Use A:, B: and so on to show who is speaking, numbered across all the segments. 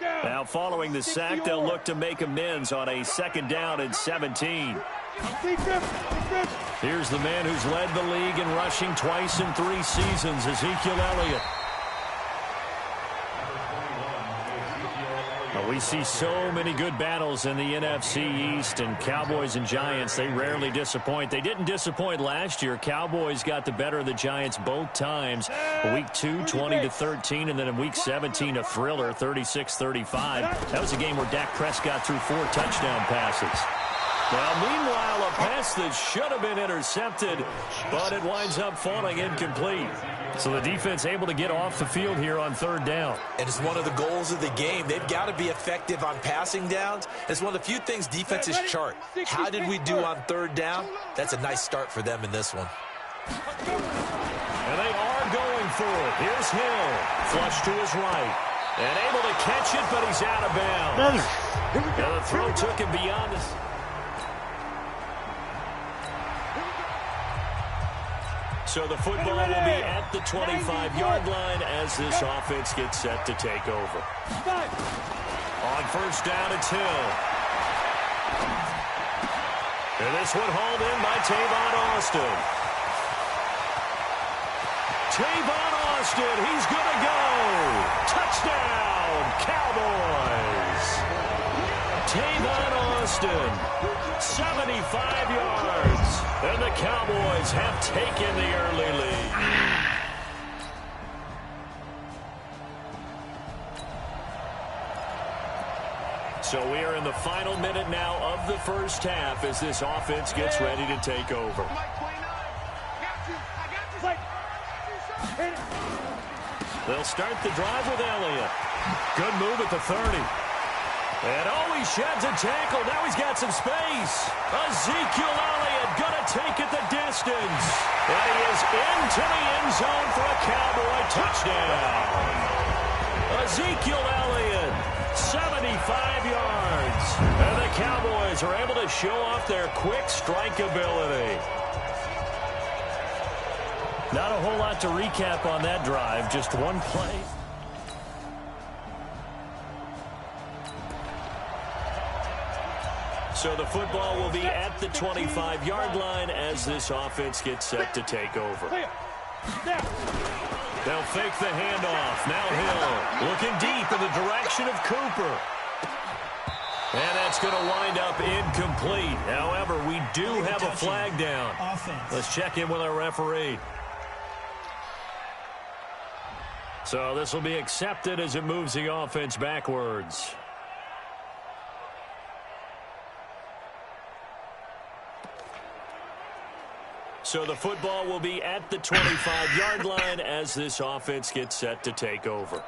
A: Now following the sack, they'll look to make amends on a 2nd down and 17. Here's the man who's led the league in rushing twice in 3 seasons, Ezekiel Elliott. We see so many good battles in the NFC East, and Cowboys and Giants, they rarely disappoint. They didn't disappoint last year. Cowboys got the better of the Giants both times. Week 2, 20-13, and then in Week 17, a thriller, 36-35. That was a game where Dak Prescott threw 4 touchdown passes. Well, meanwhile, a pass that should have been intercepted, but it winds up falling incomplete. So the defense able to get off the field here on 3rd down.
B: And it's one of the goals of the game. They've got to be effective on passing downs. It's one of the few things defenses chart. How did we do on 3rd down? That's a nice start for them in this one.
A: And they are going for it. Here's Hill. Flush to his right. And able to catch it, but he's out of bounds. Now the throw took him beyond his... So the football will be at the 25-yard line as this offense gets set to take over. On 1st down, it's Hill. And this one hauled in by Tavon Austin. Tavon Austin, he's going to go. Touchdown, Cowboys. Tavon Austin, 75 yards. And the Cowboys have taken the early lead. So we are in the final minute now of the 1st half as this offense gets ready to take over. They'll start the drive with Elliott. Good move at the 30. And he sheds a tackle. Now he's got some space. Ezekiel Elliott going to take it the distance. And he is into the end zone for a Cowboy touchdown. Ezekiel Elliott, 75 yards. And the Cowboys are able to show off their quick strike ability. Not a whole lot to recap on that drive. Just one play. So the football will be at the 25-yard line as this offense gets set to take over. They'll fake the handoff. Now Hill looking deep in the direction of Cooper. And that's going to wind up incomplete. However, we do have a flag down. Let's check in with our referee. So this will be accepted as it moves the offense backwards. So the football will be at the 25-yard line as this offense gets set to take over.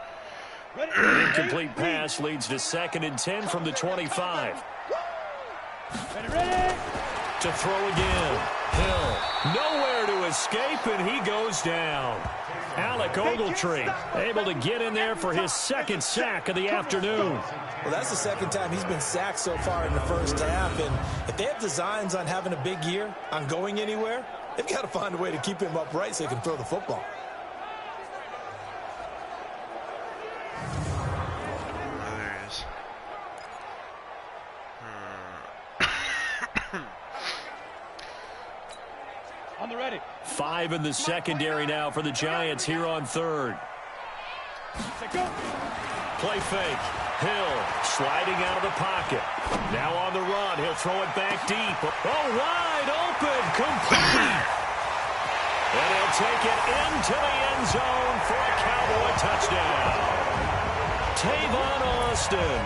A: An incomplete pass leads to 2nd and 10 from the 25. To throw again. Hill nowhere to escape, and he goes down. Alec Ogletree able to get in there for his 2nd sack of the afternoon.
B: Well, that's the 2nd time he's been sacked so far in the 1st half. And if they have designs on having a big year, on going anywhere, they've got to find a way to keep him upright so he can throw the football.
C: There it is.
D: On the ready.
A: 5 in the secondary now for the Giants here on 3rd. Play fake. Hill sliding out of the pocket. Now on the run. He'll throw it back deep. Oh, wide open. Complete. And he'll take it into the end zone for a Cowboy touchdown. Tavon Austin,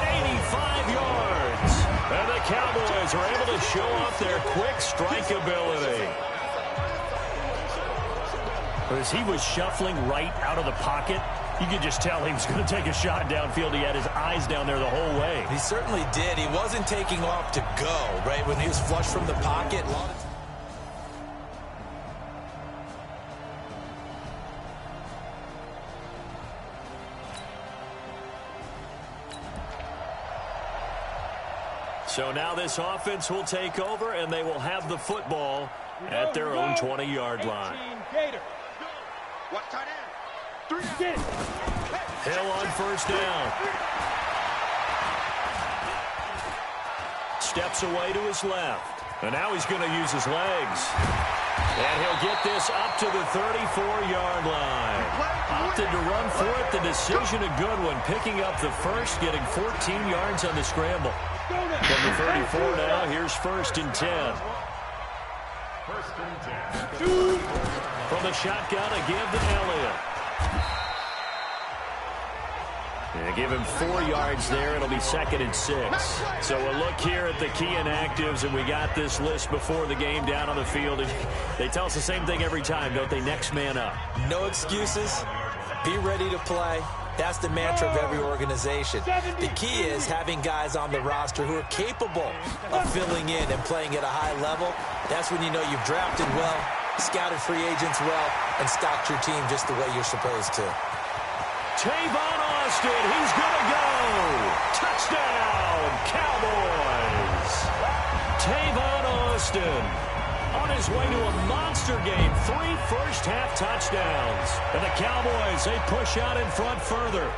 A: 85 yards. And the Cowboys are able to show off their quick strike ability. As he was shuffling right out of the pocket, you could just tell he was going to take a shot downfield. He had his eyes down there the whole way.
B: He certainly did. He wasn't taking off to go, right? When he was flush from the pocket.
A: So now this offense will take over, and they will have the football at their own 20-yard line.
D: What tight end? 3.
A: Hill on first down. Steps away to his left. And now he's going to use his legs. And he'll get this up to the 34-yard line. Opted to run for it. The decision a good one. Picking up the first, getting 14 yards on the scramble. From the 34 now, here's 1st and 10. From the shotgun, a give to Elliott. Yeah, give him 4 yards there. It'll be 2nd and 6. So a look here at the key inactives, and we got this list before the game down on the field. They tell us the same thing every time, don't they? Next man up.
B: No excuses. Be ready to play. That's the mantra of every organization. The key is having guys on the roster who are capable of filling in and playing at a high level. That's when you know you've drafted well, scouted free agents well, and stocked your team just the way you're supposed to.
A: Tavon Austin, he's going to go. Touchdown, Cowboys. Tavon Austin on his way to a monster game. 3 first-half touchdowns. And the Cowboys, they push out in front further.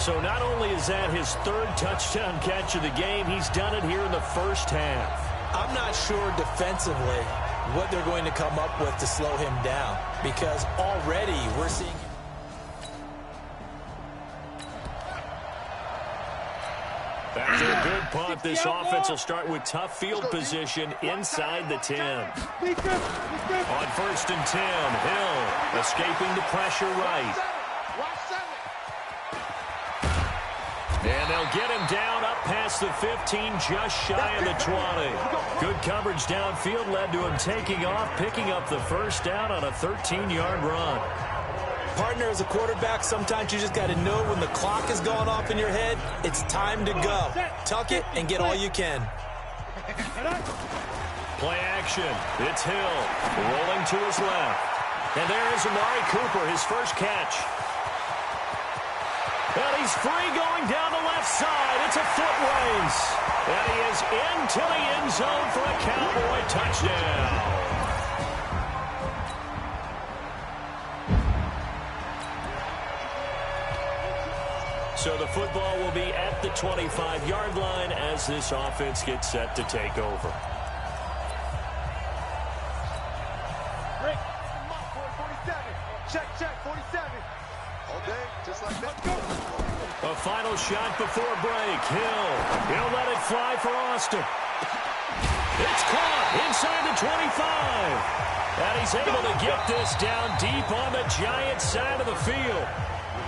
A: So not only is that his 3rd touchdown catch of the game, he's done it here in the first half.
B: I'm not sure defensively what they're going to come up with to slow him down, because already we're seeing...
A: After a good punt, this offense will start with tough field position inside the 10. On 1st and 10, Hill escaping the pressure right. And they'll get him down up past the 15, just shy of the 20. Good coverage downfield led to him taking off, picking up the first down on a 13-yard run.
B: Partner, as a quarterback, sometimes you just got to know when the clock is going off in your head, it's time to go. Tuck it and get all you can.
A: Play action. It's Hill rolling to his left. And there is Amari Cooper, his first catch. And he's free going down the left side. It's a foot race. And he is into the end zone for a Cowboy touchdown. So the football will be at the 25-yard line as this offense gets set to take over.
D: Check, 47. All day, just like that.
A: A final shot before break. He'll let it fly for Austin. It's caught inside the 25. And he's able to get this down deep on the Giants side of the field.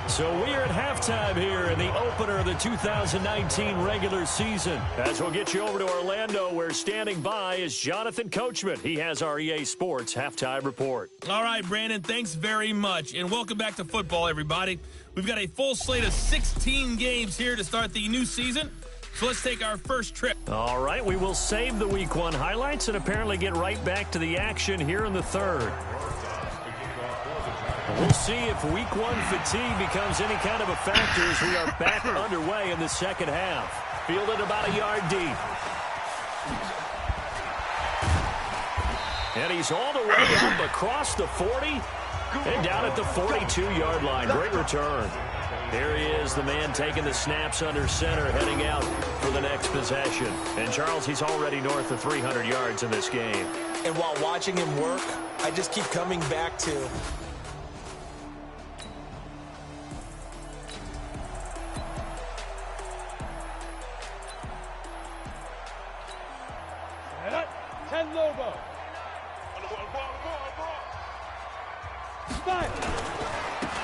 A: So we are at halftime here in the opener of the 2019 regular season. As we'll get you over to Orlando, where standing by is Jonathan Coachman. He has our EA Sports halftime report.
E: All right, Brandon, thanks very much. And welcome back to football, everybody. We've got a full slate of 16 games here to start the new season. So let's take our first trip.
A: All right, we will save the Week 1 highlights and apparently get right back to the action here in the third. We'll see if Week 1 fatigue becomes any kind of a factor as we are back underway in the second half. Fielded about a yard deep. And he's all the way up across the 40 and down at the 42-yard line. Great return. There he is, the man taking the snaps under center, heading out for the next possession. And Charles, he's already north of 300 yards in this game.
B: And while watching him work, I just keep coming back to...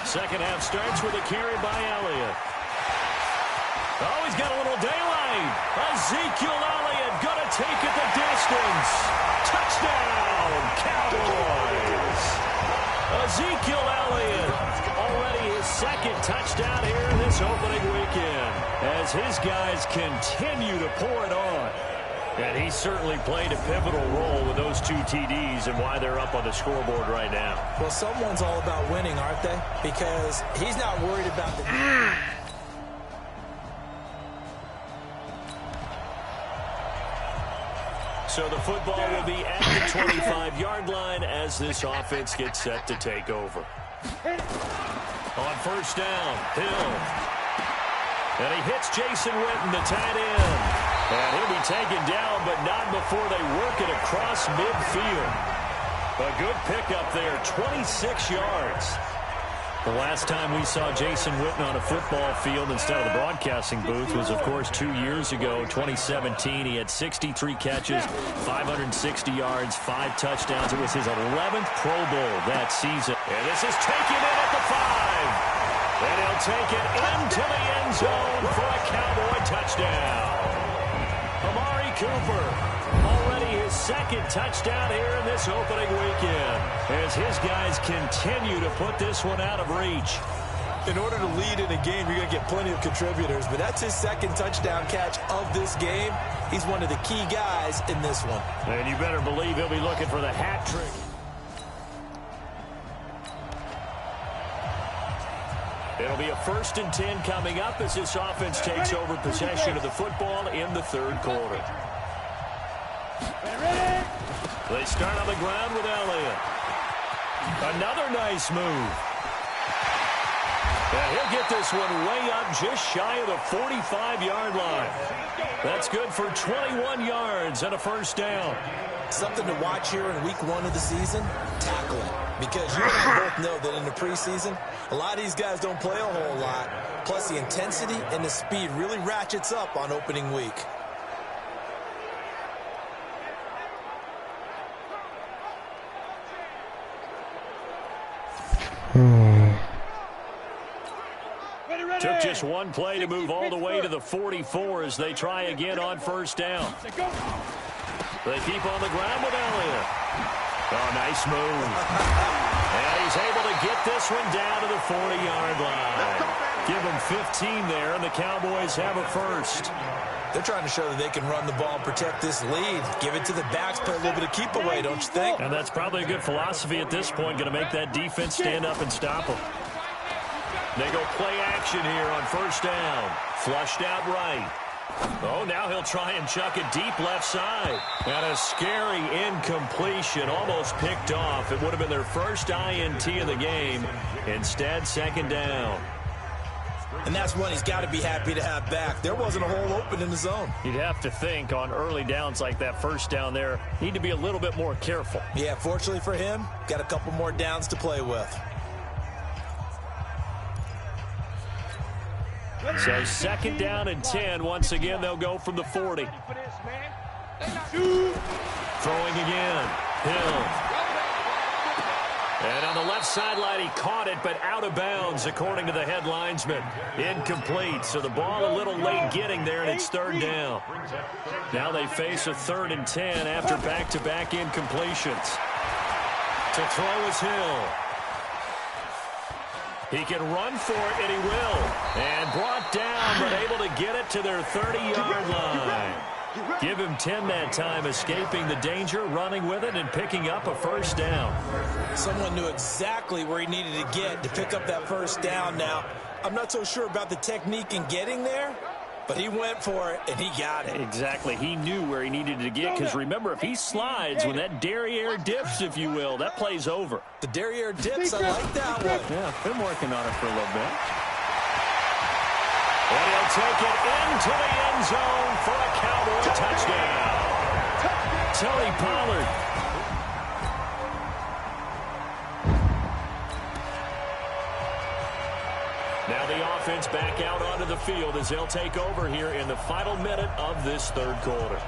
A: Second half starts with a carry by Elliott. Oh, he's got a little daylight. Ezekiel Elliott going to take it the distance. Touchdown, Cowboys. Ezekiel Elliott, already his 2nd touchdown here in this opening weekend, as his guys continue to pour it on. And he certainly played a pivotal role with those 2 TDs and why they're up on the scoreboard right now.
B: Well, someone's all about winning, aren't they? Because he's not worried about the...
A: So the football will be at the 25-yard line as this offense gets set to take over. On first down, Hill. And he hits Jason Witten, the tight end. And he'll be taken down, but not before they work it across midfield. A good pickup there, 26 yards. The last time we saw Jason Witten on a football field instead of the broadcasting booth was, of course, 2 years ago, 2017. He had 63 catches, 560 yards, 5 touchdowns. It was his 11th Pro Bowl that season. And this is taken in at the 5. And he'll take it into the end zone for a Cowboy touchdown. Amari Cooper. Already his second touchdown here in this opening weekend as his guys continue to put this one out of reach.
B: In order to lead in a game, you're going to get plenty of contributors, but that's his second touchdown catch of this game. He's one of the key guys in this one.
A: And you better believe he'll be looking for the hat trick. It'll be a 1st and 10 coming up as this offense takes over possession of the football in the third quarter. They start on the ground with Elliott. Another nice move. And he'll get this one way up just shy of the 45-yard line. That's good for 21 yards and a first down.
B: Something to watch here in week 1 of the season, tackling. Because you and I both know that in the preseason, a lot of these guys don't play a whole lot. Plus, the intensity and the speed really ratchets up on opening week.
A: Took just one play to move all the way to the 44 as they try again on first down. They keep on the ground with Elliott. Oh, nice move. And he's able to get this one down to the 40-yard line. Give them 15 there, and the Cowboys have a first.
B: They're trying to show that they can run the ball and protect this lead. Give it to the backs, play a little bit of keep away, don't you think?
A: And that's probably a good philosophy at this point, going to make that defense stand up and stop them. They go play action here on first down. Flushed out right. Oh, now he'll try and chuck it deep left side. And a scary incompletion, almost picked off. It would have been their first INT of the game. Instead, second down.
B: And that's one he's got to be happy to have back. There wasn't a hole open in the zone.
A: You'd have to think on early downs like that first down there, need to be a little bit more careful.
B: Yeah, fortunately for him, got a couple more downs to play with.
A: So second down and 10. Once again, they'll go from the 40. Throwing again. Hill. And on the left sideline, he caught it, but out of bounds, according to the head linesman. Incomplete, so the ball a little late getting there, and it's third down. Now they face a 3rd and 10 after back-to-back incompletions. To throw is Hill. He can run for it, and he will. And brought down, but able to get it to their 30-yard line. Give him 10 that time, escaping the danger, running with it, and picking up a first down.
B: Someone knew exactly where he needed to get to pick up that first down. Now, I'm not so sure about the technique in getting there, but he went for it, and he got it.
A: Exactly. He knew where he needed to get, because remember, if he slides, when that derriere dips, if you will, that play's over.
B: The derriere dips, I like that one.
A: Yeah, been working on it for a little bit. And he'll take it into the end zone for a Cowboy touchdown. Tony Pollard. Now the offense back out onto the field as they'll take over here in the final minute of this third quarter.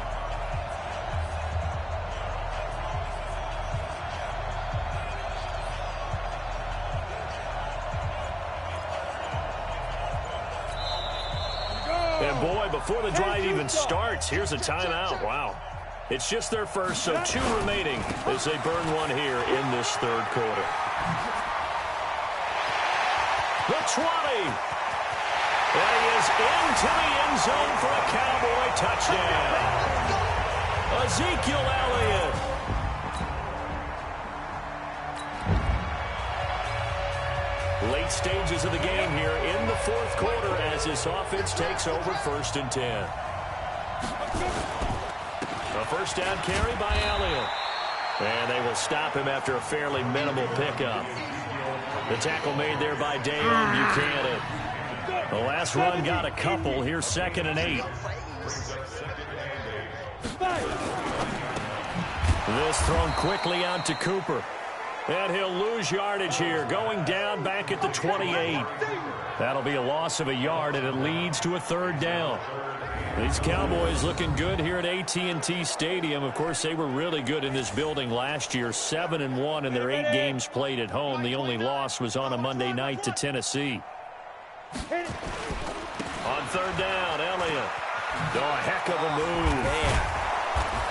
A: And boy, before the drive even starts, here's a timeout. Wow. It's just their first, so 2 remaining as they burn one here in this third quarter. The 20. And he is into the end zone for a Cowboy touchdown. Ezekiel Elliott. Late stages of the game here in the fourth quarter as this offense takes over 1st and 10. A first down carry by Elliott. And they will stop him after a fairly minimal pickup. The tackle made there by Dale Buchanan. The last run got a couple. Here's 2nd and 8. This thrown quickly out to Cooper. And he'll lose yardage here, going down back at the 28. That'll be a loss of a yard, and it leads to a 3rd down. These Cowboys looking good here at AT&T Stadium. Of course, they were really good in this building last year, 7-1 in their 8 games played at home. The only loss was on a Monday night to Tennessee. On 3rd down, Elliott. Oh, a heck of a move. Man.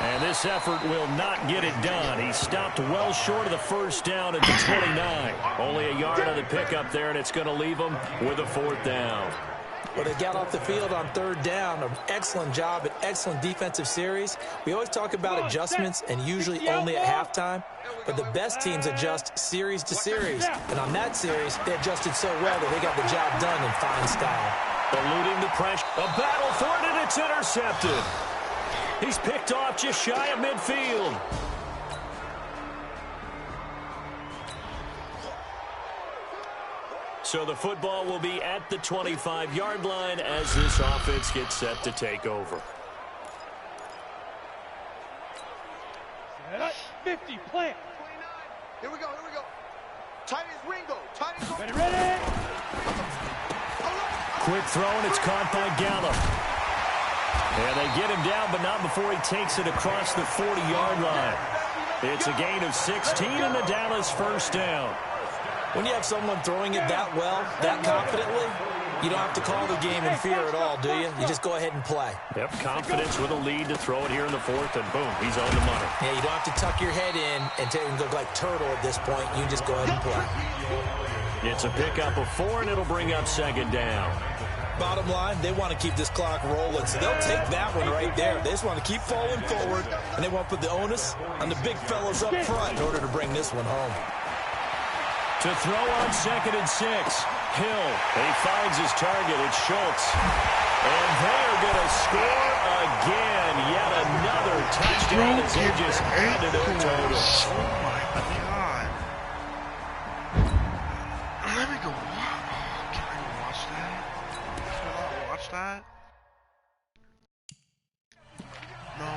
A: And this effort will not get it done. He stopped well short of the 1st down at the 29. Only a yard on the pickup there, and it's going to leave him with a 4th down.
B: Well, they got off the field on 3rd down. An excellent job, an excellent defensive series. We always talk about adjustments, and usually only at halftime. But the best teams adjust series to series. And on that series, they adjusted so well that they got the job done in fine style.
A: Eluding the pressure. A battle for it, and it's intercepted. He's picked off just shy of midfield. So the football will be at the 25-yard line as this offense gets set to take over.
D: 50, plant. Here we go, here we go. Tight as Ringo. Tight as ready.
A: Quick throw, and it's caught by Gallup. And they get him down, but not before he takes it across the 40-yard line. It's a gain of 16 and the Dallas 1st down.
B: When you have someone throwing it that well, that confidently, you don't have to call the game in fear at all, do you? You just go ahead and play.
A: Yep, confidence with a lead to throw it here in the 4th, and boom, he's on the money.
B: Yeah, you don't have to tuck your head in and look like turtle at this point. You just go ahead and play.
A: It's a pickup of 4, and it'll bring up 2nd down.
B: Bottom line, they want to keep this clock rolling, so they'll take that one right there. They just want to keep falling forward, and they want to put the onus on the big fellas up front in order to bring this one home.
A: To throw on 2nd and 6. Hill, he finds his target. It's Schultz. And they're going to score again. Yet another touchdown as they just added a total.
C: Oh, my God. Let me go. Can I watch that? Can I watch that? No.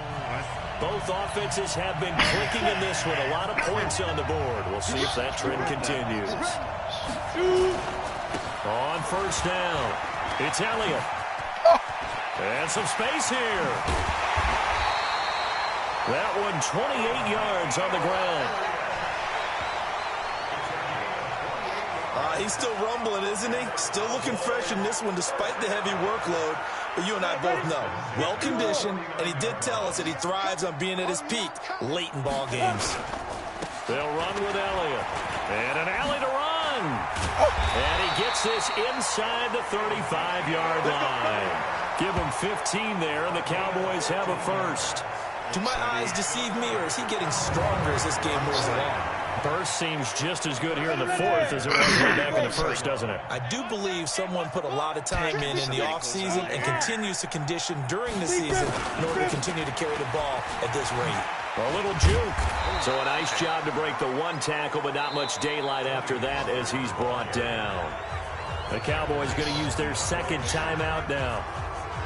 A: Both offenses have been clicking in this one. A lot of points on the board. We'll see if that trend continues. On 1st down, it's Elliott. And some space here. That one 28 yards on the ground.
B: He's still rumbling, isn't he? Still looking fresh in this one despite the heavy workload. But you and I both know, well-conditioned, and he did tell us that he thrives on being at his peak late in ball games.
A: They'll run with Elliott. And an alley to run. And he gets this inside the 35-yard line. Give him 15 there, and the Cowboys have a 1st.
B: Do my eyes deceive me, or is he getting stronger as this game moves along?
A: Burst seems just as good here in the 4th as it was way back in the 1st, doesn't it?
B: I do believe someone put a lot of time in the offseason and continues to condition during the season in order to continue to carry the ball at this rate.
A: A little juke. So a nice job to break the 1 tackle, but not much daylight after that as he's brought down. The Cowboys going to use their 2nd timeout now.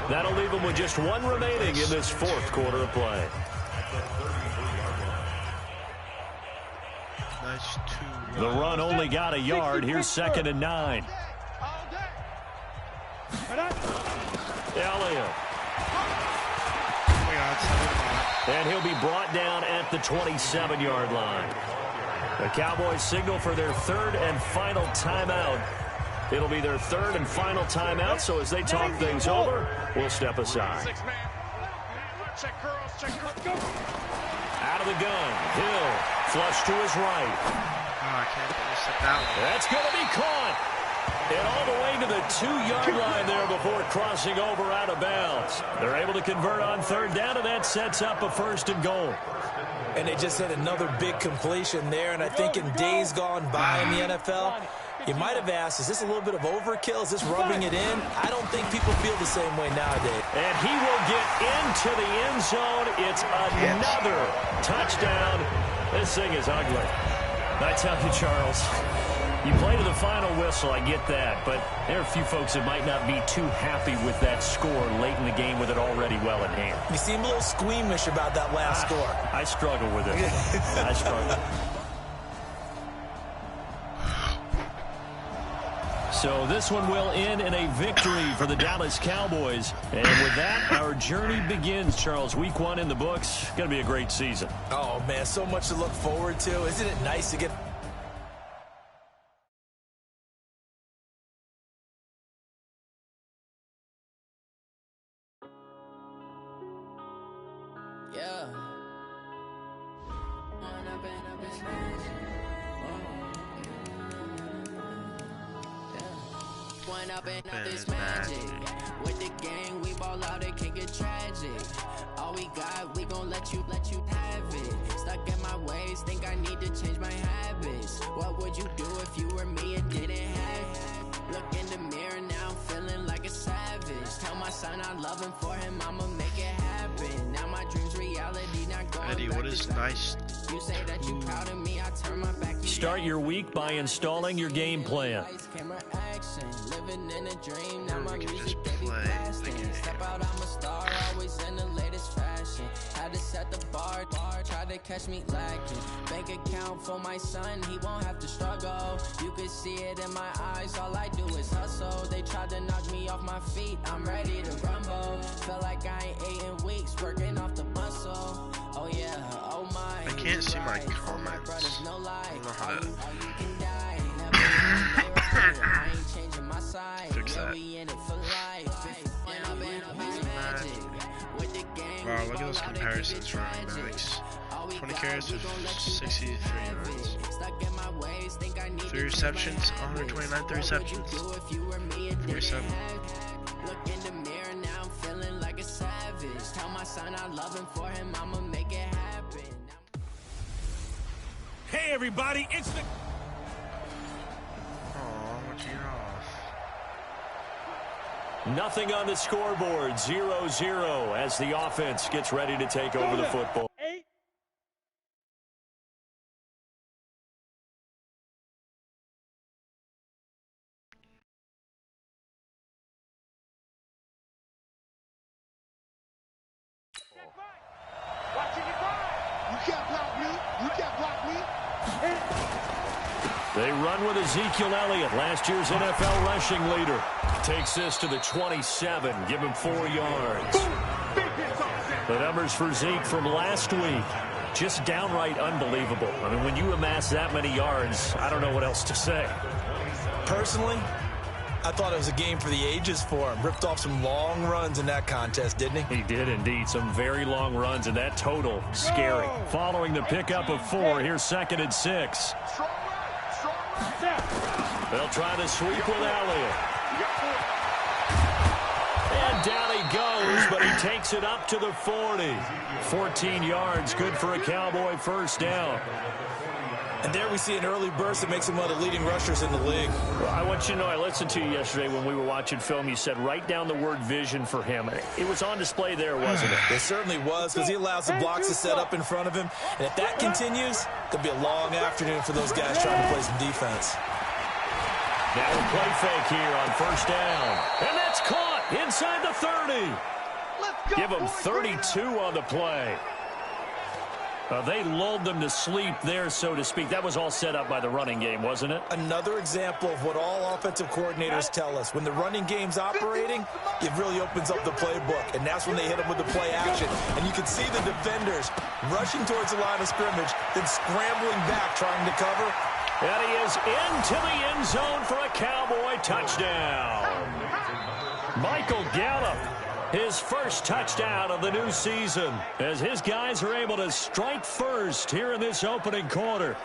A: That'll leave them with just 1 remaining in this 4th quarter of play. The run only got a yard. Here's 2nd and 9. Elliott. And he'll be brought down at the 27-yard line. The Cowboys signal for their 3rd and final timeout. It'll be their 3rd and final timeout, so as they talk things over, we'll step aside. Out of the gun, Hill, flush to his right.
C: Oh, I can't believe that one.
A: That's going to be caught. And all the way to the 2-yard line there before crossing over out of bounds. They're able to convert on 3rd down, and that sets up a 1st and goal.
B: And they just had another big completion there, and I think in days gone by in the NFL, you might have asked, is this a little bit of overkill? Is this rubbing it in? I don't think people feel the same way nowadays.
A: And he will get into the end zone. It's another touchdown. This thing is ugly. I tell you, Charles, You play to the final whistle, I get that, but there are a few folks that might not be too happy with that score late in the game with it already well in hand.
B: You seem a little squeamish about that last score.
A: I struggle with it. I struggle. So this one will end in a victory for the Dallas Cowboys. And with that, our journey begins, Charles. Week 1 in the books. Going to be a great season.
B: Oh, man, so much to look forward to. Isn't it nice to get...
F: Yeah. One up and up this magic. With the gang, we ball out, it can get tragic. All we got, we gon' let you have it. Stuck in my ways, think I need to change my habits. What would you do if you were me and didn't have it? Look in the mirror now, I'm feeling like a savage. Tell my son I love him, for him I'ma make it happen. Now my dreams reality, not going
C: Eddie, what is nice?
F: You say that you proud of me, I turn my back.
A: Start your week by installing your game plan.
F: Camera action, living in a dream. Now my
C: We can
F: music
C: just
F: they be
C: play the
F: blasting.
C: game.
F: Step out, I'm a star, always in the latest fashion. Had to set the bar, tried to catch me lacking. Bank account for my son, he won't have to struggle. You can see it in my eyes, all I do is hustle. They tried to knock me off my feet, I'm ready to rumble. Feel like I ain't ate in weeks, working off the muscle. Oh yeah, oh my.
C: I can't see my comments.
F: No lie.
C: I don't know how to
F: I ain't changing my side.
C: fix that. Wow, look at those comparisons for running backs. 20 carries with 63 yards. 3 receptions, 129, 3 receptions. 47.
F: Look in the mirror now, I'm feeling like a savage. Tell my son I love him, for him I'ma make it happen.
E: Hey, everybody, it's the...
C: Aw, what'd you get off?
A: Nothing on the scoreboard, 0-0 as the offense gets ready to take over the football.
D: You can't block me. You can't block me.
A: They run with Ezekiel Elliott, last year's NFL rushing leader. Takes this to the 27, give him 4 yards. The numbers for Zeke from last week, just downright unbelievable. I mean, when you amass that many yards, I don't know what else to say.
B: Personally, I thought it was a game for the ages for him. Ripped off some long runs in that contest, didn't he?
A: He did indeed. Some very long runs, and that total, scary. Following the pickup of 4, here's 2nd and 6.
D: Strong right. Strong right.
A: They'll try to sweep with Elliott. And down he goes, but he takes it up to the 40. 14 yards, good for a Cowboy first down.
B: And there we see an early burst that makes him one of the leading rushers in the league.
A: Well, I want you to know, I listened to you yesterday when we were watching film. You said write down the word vision for him. It was on display there, wasn't it?
B: It certainly was, because he allows the blocks to set up in front of him. And if that continues, it'll be a long afternoon for those guys trying to play some defense.
A: Now a play fake here on first down. And that's caught inside the 30.
D: Let's go.
A: Give him
D: boys.
A: 32 on the play. They lulled them to sleep there, so to speak. That was all set up by the running game, wasn't it?
B: Another example of what all offensive coordinators tell us. When the running game's operating, it really opens up the playbook, and that's when they hit them with the play action. And you can see the defenders rushing towards the line of scrimmage, then scrambling back, trying to cover.
A: And he is into the end zone for a Cowboy touchdown. Michael Gallup, his first touchdown of the new season, as his guys are able to strike first here in this opening quarter.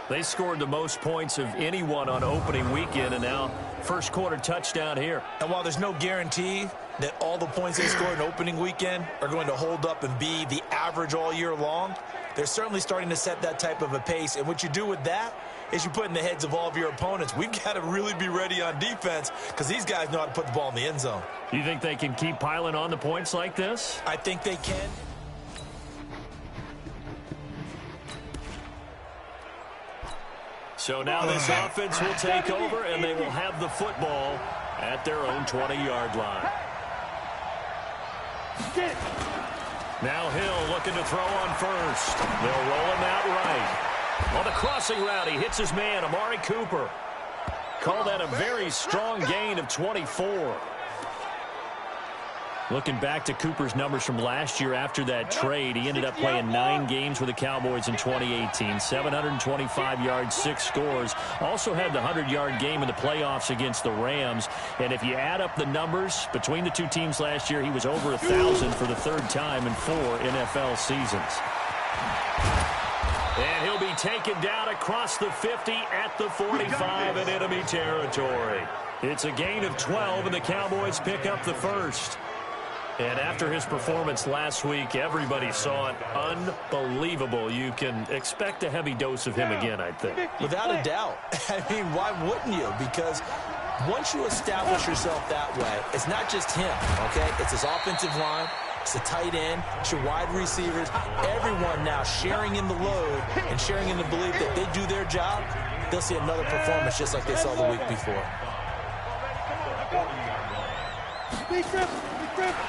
A: They scored the most points of anyone on opening weekend, and now first quarter touchdown here.
B: And while there's no guarantee that all the points they scored in opening weekend are going to hold up and be the average all year long, they're certainly starting to set that type of a pace. And what you do with that is you put in the heads of all of your opponents, we've got to really be ready on defense, because these guys know how to put the ball in the end zone.
A: You think they can keep piling on the points like this?
B: I think they can.
A: So now this offense will take over, and they will have the football at their own 20-yard line. Now Hill looking to throw on first. They'll roll him out right. On the crossing route, he hits his man, Amari Cooper. Call that a very strong gain of 24. Looking back to Cooper's numbers from last year after that trade, he ended up playing 9 games with the Cowboys in 2018. 725 yards, 6 scores. Also had the 100-yard game in the playoffs against the Rams. And if you add up the numbers between the two teams last year, he was over 1,000 for the 3rd time in 4 NFL seasons. And he'll be taken down across the 50 at the 45 in enemy territory. It's a gain of 12, and the Cowboys pick up the first. And after his performance last week, everybody saw it. Unbelievable. You can expect a heavy dose of him again, I think.
B: Without a doubt. I mean, why wouldn't you? Because once you establish yourself that way, it's not just him, okay? It's his offensive line. It's the tight end. It's your wide receivers. Everyone now sharing in the load and sharing in the belief that they do their job, they'll see another performance just like they saw the week before.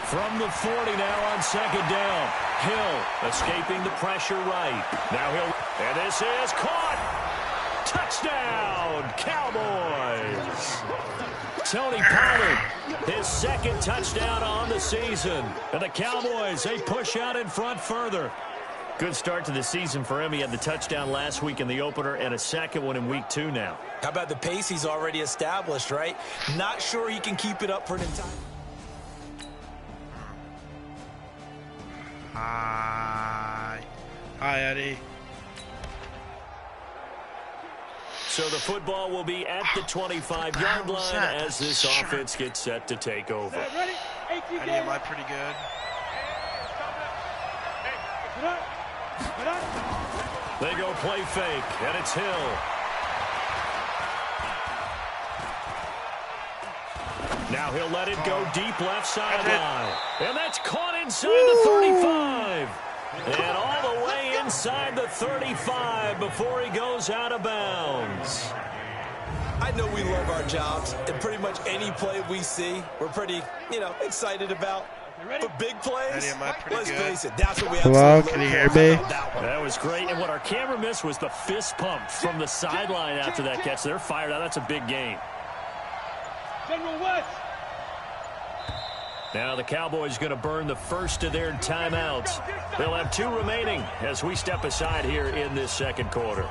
A: From the 40 now on 2nd down. Hill escaping the pressure right. Now and this is caught. Touchdown, Cowboys. Tony Pollard, his 2nd touchdown on the season. And the Cowboys, they push out in front further. Good start to the season for him. He had the touchdown last week in the opener and a 2nd one in week 2 now.
B: How about the pace he's already established, right? Not sure he can keep it up for an entire...
C: Hi, Eddie.
A: So the football will be at the 25-yard line as this offense gets set to take over.
C: Eddie, am I pretty good?
A: They go play fake, and it's Hill. Now he'll let it go deep left sideline. And that's caught inside the 35. And all the way inside the 35 before he goes out of bounds.
B: I know we love our jobs, and pretty much any play we see, we're pretty, excited about. But big plays,
C: Eddie, am I pretty
B: let's
C: good?
B: face it, that's what we
C: Hello,
B: absolutely
C: can you
B: love
C: hear me?
B: about that one.
A: That was great. And what our camera missed was the fist pump from the sideline after that catch. They're fired out. That's a big gain.
D: General West.
A: Now the Cowboys going to burn the first of their timeouts. They'll have 2 remaining as we step aside here in this 2nd quarter.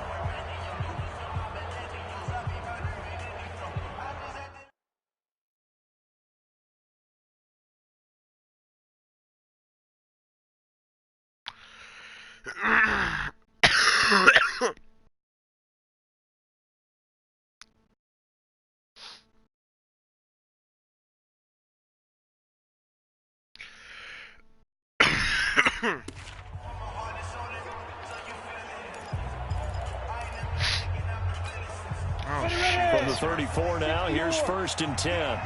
A: From the 34 now, here's 1st and 10.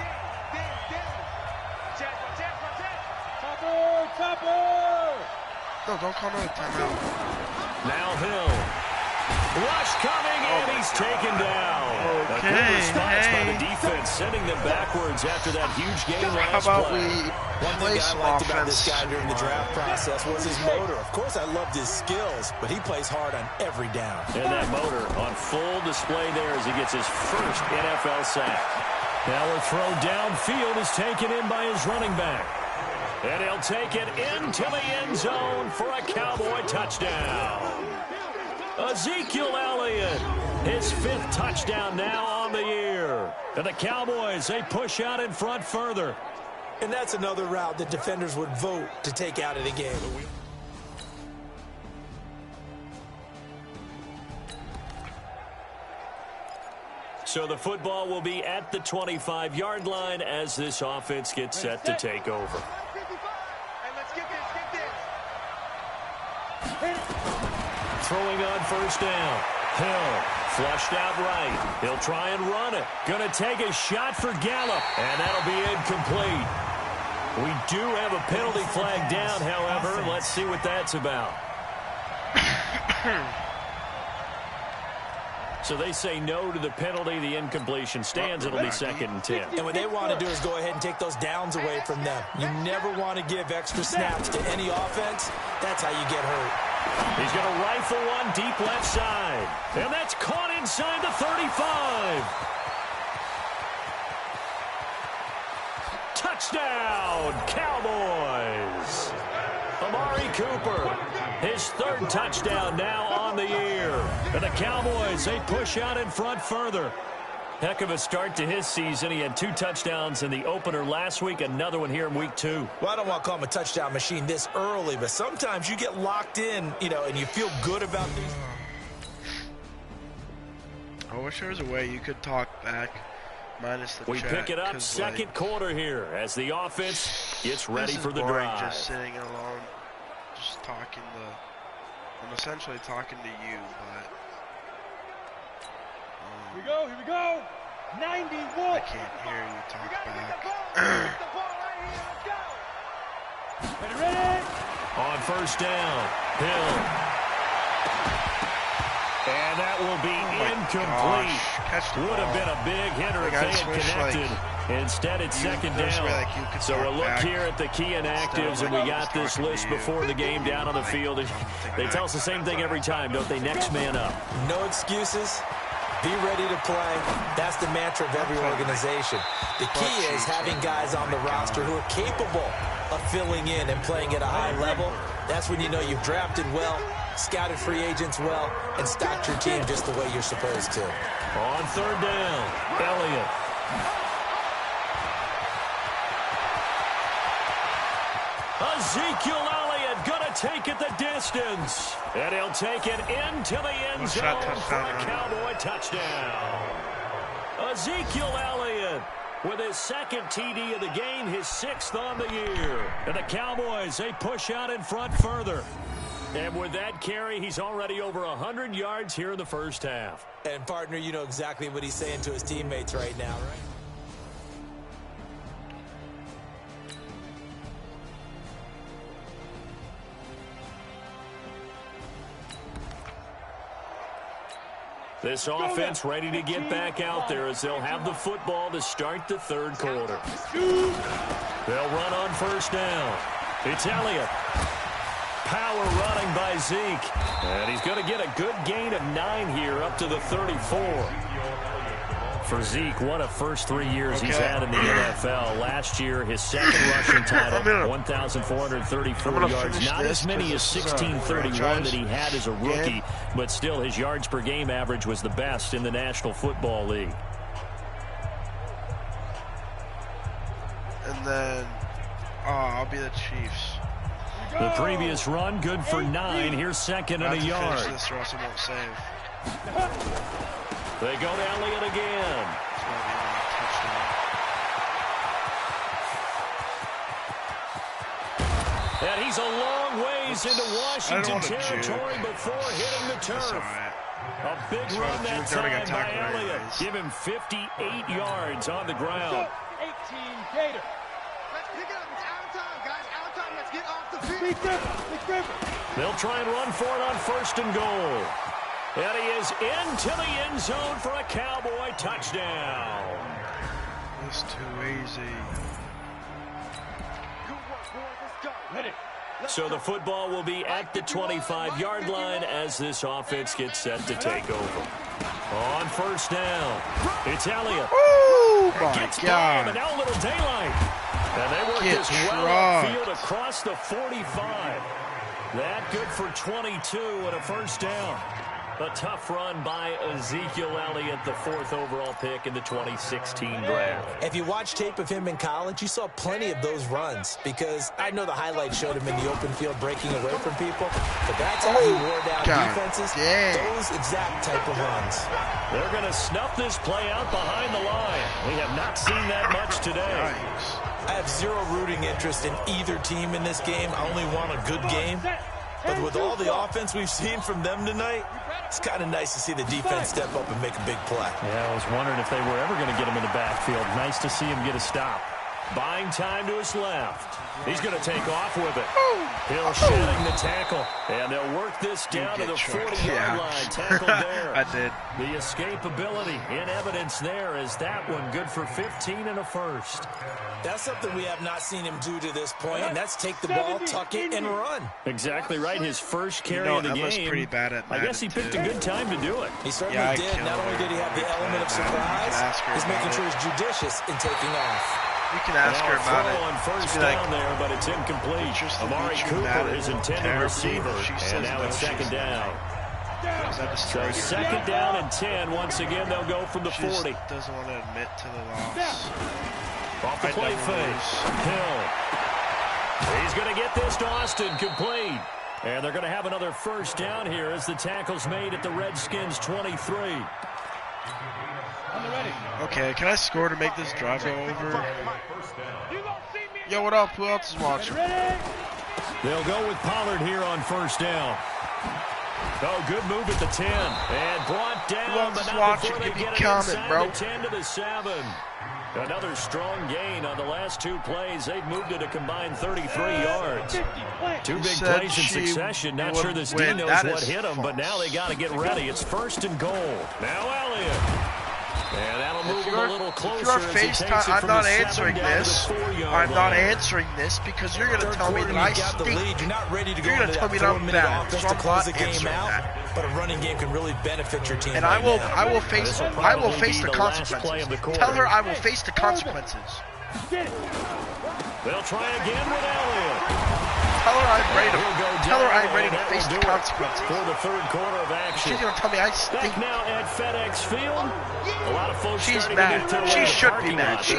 C: No, don't call another timeout.
A: Now Hill. Rush coming, and he's taken down. A good response by the defense, sending them backwards after that huge game last
C: How about
A: play.
B: One thing I liked about this guy during the draft process was his motor. Of course, I loved his skills, but he plays hard on every down.
A: And that motor on full display there as he gets his first NFL sack. Now a throw downfield is taken in by his running back. And he'll take it into the end zone for a Cowboy touchdown. Ezekiel Elliott, his 5th touchdown now on the year. And the Cowboys, they push out in front further.
B: And that's another route that defenders would vote to take out of the game.
A: So the football will be at the 25-yard line as this offense gets set to take over. Throwing on 1st down. Hill flushed out right. He'll try and run it. Going to take a shot for Gallup, and that'll be incomplete. We do have a penalty flag down, however. Let's see what that's about. So they say no to the penalty. The incompletion stands. It'll be 2nd and 10.
B: And what they want to do is go ahead and take those downs away from them. You never want to give extra snaps to any offense. That's how you get hurt.
A: He's going to rifle one deep left side. And that's caught inside the 35. Touchdown, Cowboys. Amari Cooper, his 3rd touchdown now on the year. And the Cowboys, they push out in front further. Heck of a start to his season. He had 2 touchdowns in the opener last week, another one here in week 2.
B: Well, I don't want to call him a touchdown machine this early, but sometimes you get locked in, and you feel good about these.
C: I wish there was a way you could talk back minus the
A: We
C: chat,
A: pick it up 2nd quarter here as the offense gets ready for the
C: boring,
A: drive.
C: just sitting alone, just talking I'm essentially talking to you, but
D: Here we go. 91.
C: I can't hear you talk back.
D: Ready?
A: On 1st down, Hill. And that will be incomplete. Would have been a big hitter if they had connected. Instead, it's 2nd down. So a look here at the key inactives, and we got this list before the game down on the field. They tell us the same thing every time, don't they? Next man up.
B: No excuses. Be ready to play. That's the mantra of every organization. The key is having guys on the roster who are capable of filling in and playing at a high level. That's when you know you've drafted well, scouted free agents well, and stocked your team just the way you're supposed to.
A: On 3rd down, Elliott. Ezekiel Elliott gonna take it the distance. And he'll take it into the end zone for a Cowboy touchdown. Ezekiel Elliott with his 2nd TD of the game, his 6th on the year. And the Cowboys, they push out in front further. And with that carry, he's already over 100 yards here in the 1st half.
B: And, partner, you know exactly what he's saying to his teammates right now, right?
A: This offense ready to get back out there as they'll have the football to start the 3rd quarter. They'll run on 1st down. It's Elliott. Power running by Zeke. And he's going to get a good gain of 9 here up to the 34. For Zeke, what a first 3 years he's had in the NFL. Last year, his 2nd rushing title, 1,434 yards. Not as many as 1,631 that he had as a rookie, but still his yards per game average was the best in the National Football League.
C: And then, I'll be the Chiefs.
A: The previous run, good for 9. Here's 2nd and a yard.
C: This Russell won't save.
A: They go to Elliott again. And he's a long ways into Washington territory before hitting the turf. A big run that time by Elliott. Give him 58 yards on the ground.
D: 18 Gator. Let's pick it up. It's out of time, guys. Out of time. Let's get off the field.
A: They'll try and run for it on 1st and goal. And he is into the end zone for a Cowboy touchdown.
C: That's too easy.
D: Good work, boys. Let's go. Ready.
A: So the football will be at the 25-yard line as this offense gets set to take over. On 1st down, it's Elliott.
C: Oh, my
A: Gets by him,
C: God.
A: and now a little daylight. And they work this well upfield across the 45. That good for 22 and a 1st down. A tough run by Ezekiel Elliott, the 4th overall pick in the 2016 draft.
B: If you watched tape of him in college, you saw plenty of those runs because I know the highlights showed him in the open field breaking away from people, but that's how he wore down defenses, those exact type of runs.
A: They're going to snuff this play out behind the line. We have not seen that much today.
B: I have zero rooting interest in either team in this game. I only want a good game. But with all the offense we've seen from them tonight, it's kind of nice to see the defense step up and make a big play.
A: Yeah, I was wondering if they were ever going to get him in the backfield. Nice to see him get a stop. Buying time to his left. He's going to take off with it. Hill shedding the tackle. And they'll work this down to the 40-yard line. Tackled there.
C: I did.
A: The escapability in evidence there is that one good for 15 and a first.
B: That's something we have not seen him do to this point, and that's take the ball, tuck it, and run.
A: Exactly right. His first carry of the game.
C: Was pretty bad at
A: I guess he picked a good time to do it.
B: He certainly did. Not only did he have the element of surprise, he's making sure he's judicious in taking off.
C: You can ask her about it.
A: On first down there, but it's incomplete. Amari Cooper is intended receiver, and now it's second down. So second down and 10. Once again, they'll go from the 40.
C: Doesn't want to admit to the loss.
A: Off the play fake. Hill. He's going to get this to Austin, complete. And they're going to have another first down here as the tackle's made at the Redskins 23.
C: Okay, can I score to make this drive go over? Yo, what up? Who else is watching?
A: They'll go with Pollard here on first down. Oh, good move at the 10. And brought down, but not before they get it inside the 10 to the 7. Another strong gain on the last two plays. They've moved it a combined 33 yards. Two big plays in succession. Not sure this D knows what hit them, but now they got to get ready. It's first and goal. Now Elliott. And that'll move him a little closer.
C: If you're FaceTime, I'm not answering this. I'm not answering this because you're going to tell me that I stink.
B: You're not ready to go
C: you're going to tell me that I'm bad. So I'm not answering that.
B: But a running game can really benefit your team.
C: And I will face the consequences. Tell her I will face the consequences.
A: They'll try again with Elliott.
C: Tell her I'm ready to face the consequences.
A: For the third quarter of action.
C: She's going to tell me I stink.
A: Back now at FedEx Field. A lot of folks
C: She's mad. She should be mad. She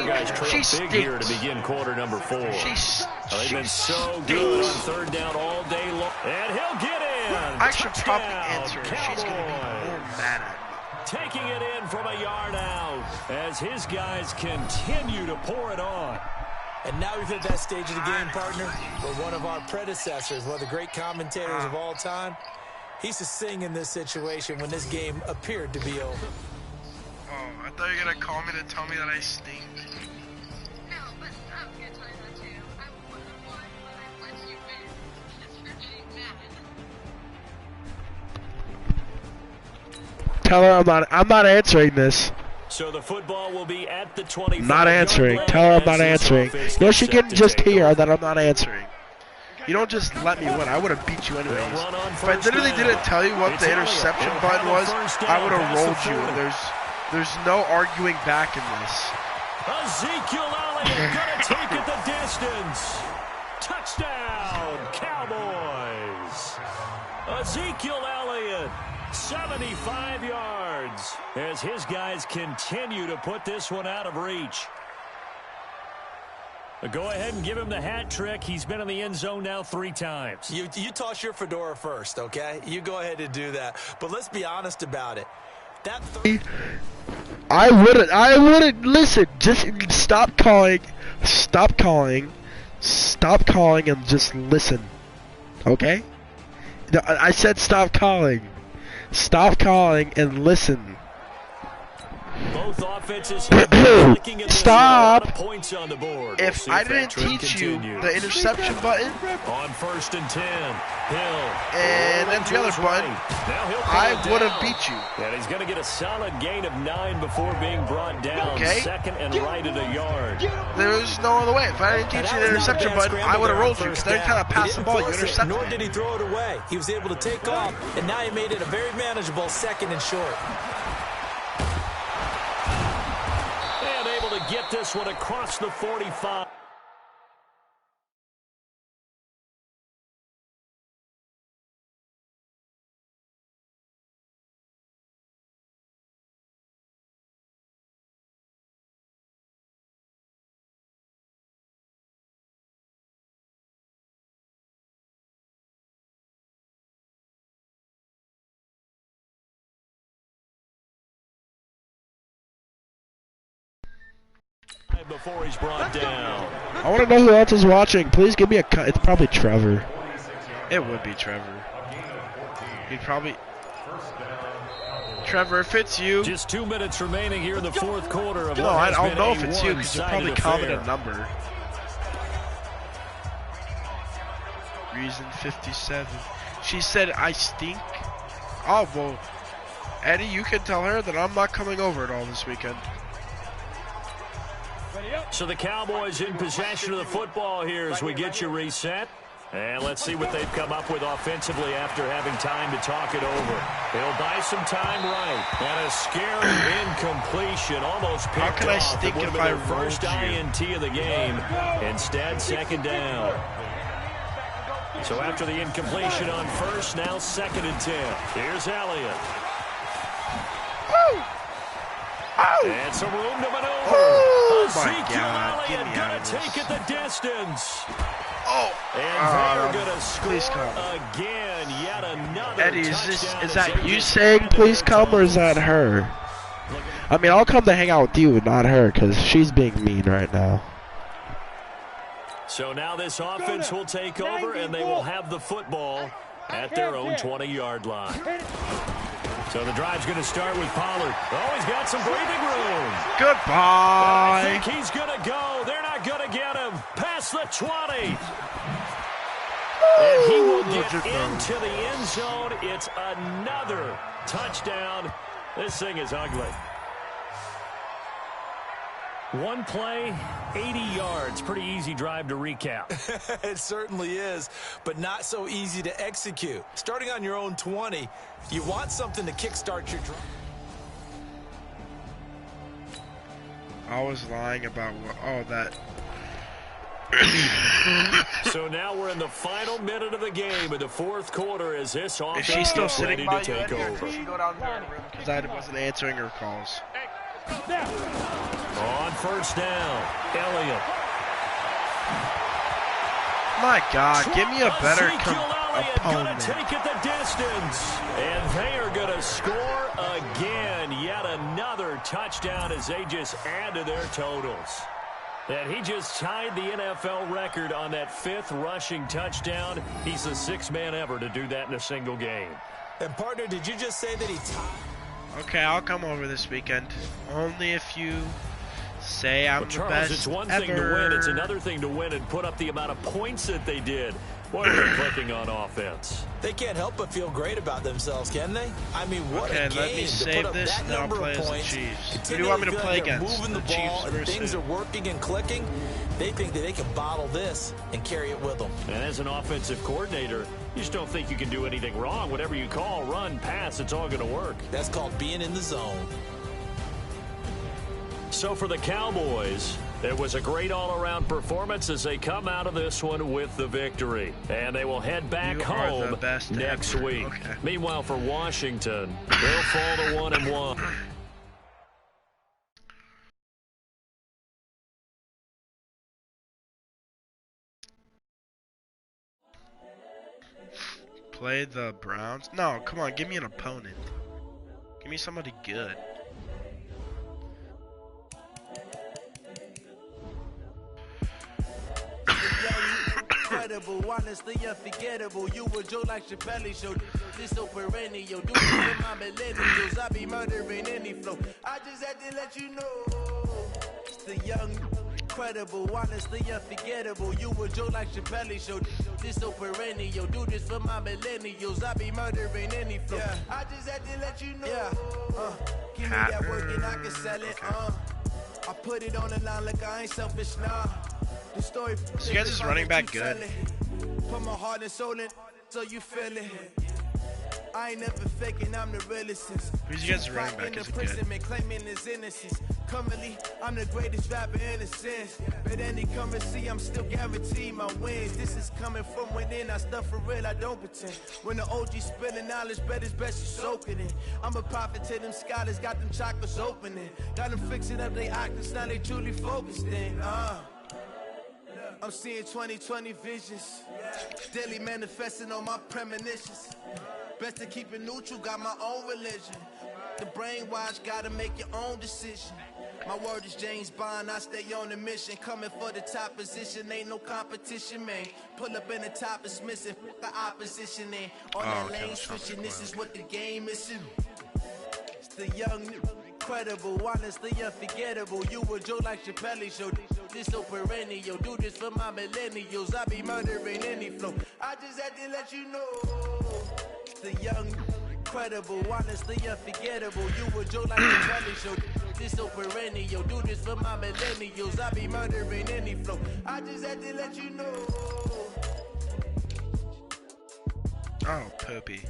C: stinks.
A: Here to begin quarter number 4. They've been so good on third down all day long. And he'll get in.
C: I should probably answer her. She's going to be more mad at me.
A: Taking it in from a yard out as his guys continue to pour it on.
B: And now we've hit that stage of the game, partner, where one of our predecessors, one of the great commentators of all time, he's to sing in this situation when this game appeared to be over.
C: Oh, I thought you were going to call me to tell me that I stink.
G: No, but I'm going to tell you that too. I wouldn't want when I let you win. It's for getting mad.
C: Tell her I'm not answering this.
A: So the football will be at the 25.
C: Not answering. Tell her I'm not answering. You know, she can just hear that I'm not answering. You don't just let me win. I would have beat you anyways. If I literally didn't tell you what the interception button was, I would have rolled you. There's no arguing back in this.
A: Ezekiel Elliott going to take it the distance. Touchdown, Cowboys. Ezekiel Elliott. 75 yards as his guys continue to put this one out of reach. Go ahead and give him the hat trick. He's been in the end zone now 3 times.
B: You toss your fedora first, okay? You go ahead and do that. But let's be honest about it.
C: I wouldn't listen. Just stop calling and just listen. Okay? I said stop calling. Stop calling and listen.
A: Both offenses
C: stop.
A: Points on the board.
C: If I didn't teach you the interception button
A: on first and 10, Hill
C: and then the other button, I would have beat you.
A: And he's going to get a solid gain of 9 before being brought down. Second and right at a yard.
C: There's no other way. If I didn't teach you the interception button, I would have rolled you because I didn't kind of pass the ball. You intercepted.
B: Nor did he throw it away. He was able to take off, and now he made it a very manageable second and short.
A: And able to get this one across the 45. Before he's brought down.
C: I want to know who else is watching. Please give me a cut. It's probably Trevor. It would be Trevor. He'd probably... Trevor, if it's you...
A: Just 2 minutes remaining here in the fourth quarter. Of
C: no, I'll know if it's you because you'll probably comment a number. Reason 57. She said I stink. Oh, well... Eddie, you can tell her that I'm not coming over at all this weekend.
A: So the Cowboys in possession of the football here as we get you reset. And let's see what they've come up with offensively after having time to talk it over. They'll buy some time right. And a scary incompletion, almost picked off.
C: How can I stink if I
A: first
C: rolled you?
A: INT of the game. Instead, second down. So after the incompletion on first, now 2nd and 10. Here's Elliott. And some room to maneuver.
C: Oh my
A: Ezekiel
C: God, get
A: Elliott
C: me out
A: gonna
C: of
A: take
C: this.
A: it the distance.
C: Oh,
A: And they're gonna score
C: please come.
A: again. Yet another
C: Eddie,
A: touchdown
C: is that
A: as they
C: you
A: just
C: saying
A: added
C: please
A: their
C: come, or is
A: totals.
C: that her? I mean, I'll come to hang out with you, not her, because she's being mean right now.
A: So now this offense will take over, and they will have the football at their own 20-yard line. So the drive's going to start with Pollard. Oh, he's got some breathing room. I
C: Goodbye.
A: think he's going to go. They're not going to get him. Past the 20. And he will get into the end zone. It's another touchdown. This thing is ugly. One play, 80 yards. Pretty easy drive to recap.
B: It certainly is, but not so easy to execute. Starting on your own 20, you want something to kickstart your drive.
C: I was lying about what? Oh, that.
A: So now we're in the final minute of the game in the 4th quarter as this offense
C: Is she still
A: gets ready
C: sitting
A: to
C: by you,
A: take
C: Eddie, or
A: over.
C: did she go down there? Because I wasn't answering her calls.
A: On first down, Elliott.
C: My God, give me a better
A: Ezekiel Elliott gonna
C: opponent.
A: take it the distance. And they are going to score again. Yet another touchdown as they just add to their totals. And he just tied the NFL record on that 5th rushing touchdown. He's the 6th man ever to do that in a single game.
B: And partner, did you just say that he tied?
C: Okay, I'll come over this weekend. Only if you say I'm
A: Well,
C: the
A: Charles,
C: best
A: it's one
C: ever.
A: thing to win. It's another thing to win and put up the amount of points that they did. Boy, they're clicking on offense.
B: They can't help but feel great about themselves, can they? I mean, what
C: Okay,
B: a game
C: let me
B: to
C: save
B: put up
C: this,
B: that
C: and then I'll
B: number
C: play
B: of
C: as the
B: points.
C: Chiefs. Who do you want me to play
B: They're
C: against?
B: moving
C: The
B: the
C: Chiefs
B: ball and
C: versus
B: things
C: who?
B: are working and clicking. They think that they can bottle this and carry it with them.
A: And as an offensive coordinator, you just don't think you can do anything wrong. Whatever you call, run, pass, it's all going to work.
B: That's called being in the zone.
A: So for the Cowboys, it was a great all-around performance as they come out of this one with the victory. And they will head back
C: You are the
A: home
C: best
A: next
C: ever.
A: week.
C: Okay.
A: Meanwhile, for Washington, they'll fall to 1-1.
C: Play the Browns? No, come on, give me an opponent. Give me somebody good.
H: Incredible, honestly unforgettable. You were Joe like Chappelle show. This so perennial. Do this for my millennials. I be murdering any flow. I just had to let you know. It's the young, incredible, honestly unforgettable. You were Joe like Chappelle show. This so perennial. Do this for my millennials. I be murdering any flow. Yeah. I just had to let you know. Yeah. Give me that work and I can sell it. I put it on the line like I ain't selfish now. The story.
C: So you guys is running back good.
H: Put my heart and soul in, so you feel it. I ain't never faking, I'm the realest.
C: Who's you guys running back? Is it good?
H: Claiming his innocence. Currently, I'm the greatest rapper in a sense. But any currency, I'm still guaranteed my wins. This is coming from within. I stuff for real, I don't pretend. When the OG spilling knowledge, bet it's best you soak it in. I'm a prophet to them scholars, got them chakras opening. Got them fixing up they octaves, now they truly focused in. I'm seeing 2020 visions. Daily manifesting on my premonitions. Best to keep it neutral, got my own religion. The brainwash, gotta make your own decision. My word is James Bond, I stay on a mission. Coming for the top position, ain't no competition, man. Pull up in the top is missing, the opposition in. On that lane switching, this is what the game is. It's the young, incredible, honestly unforgettable. You were Joe like Chappelle show. This so perennial. Do this for my millennials. I be murdering any flow. I just had to let you know. It's the young, incredible, honestly unforgettable. You a joke like a Charlie show. This so perennial. Do this for my millennials. I be murdering any flow. I just had to let you know.
C: Oh, poopy.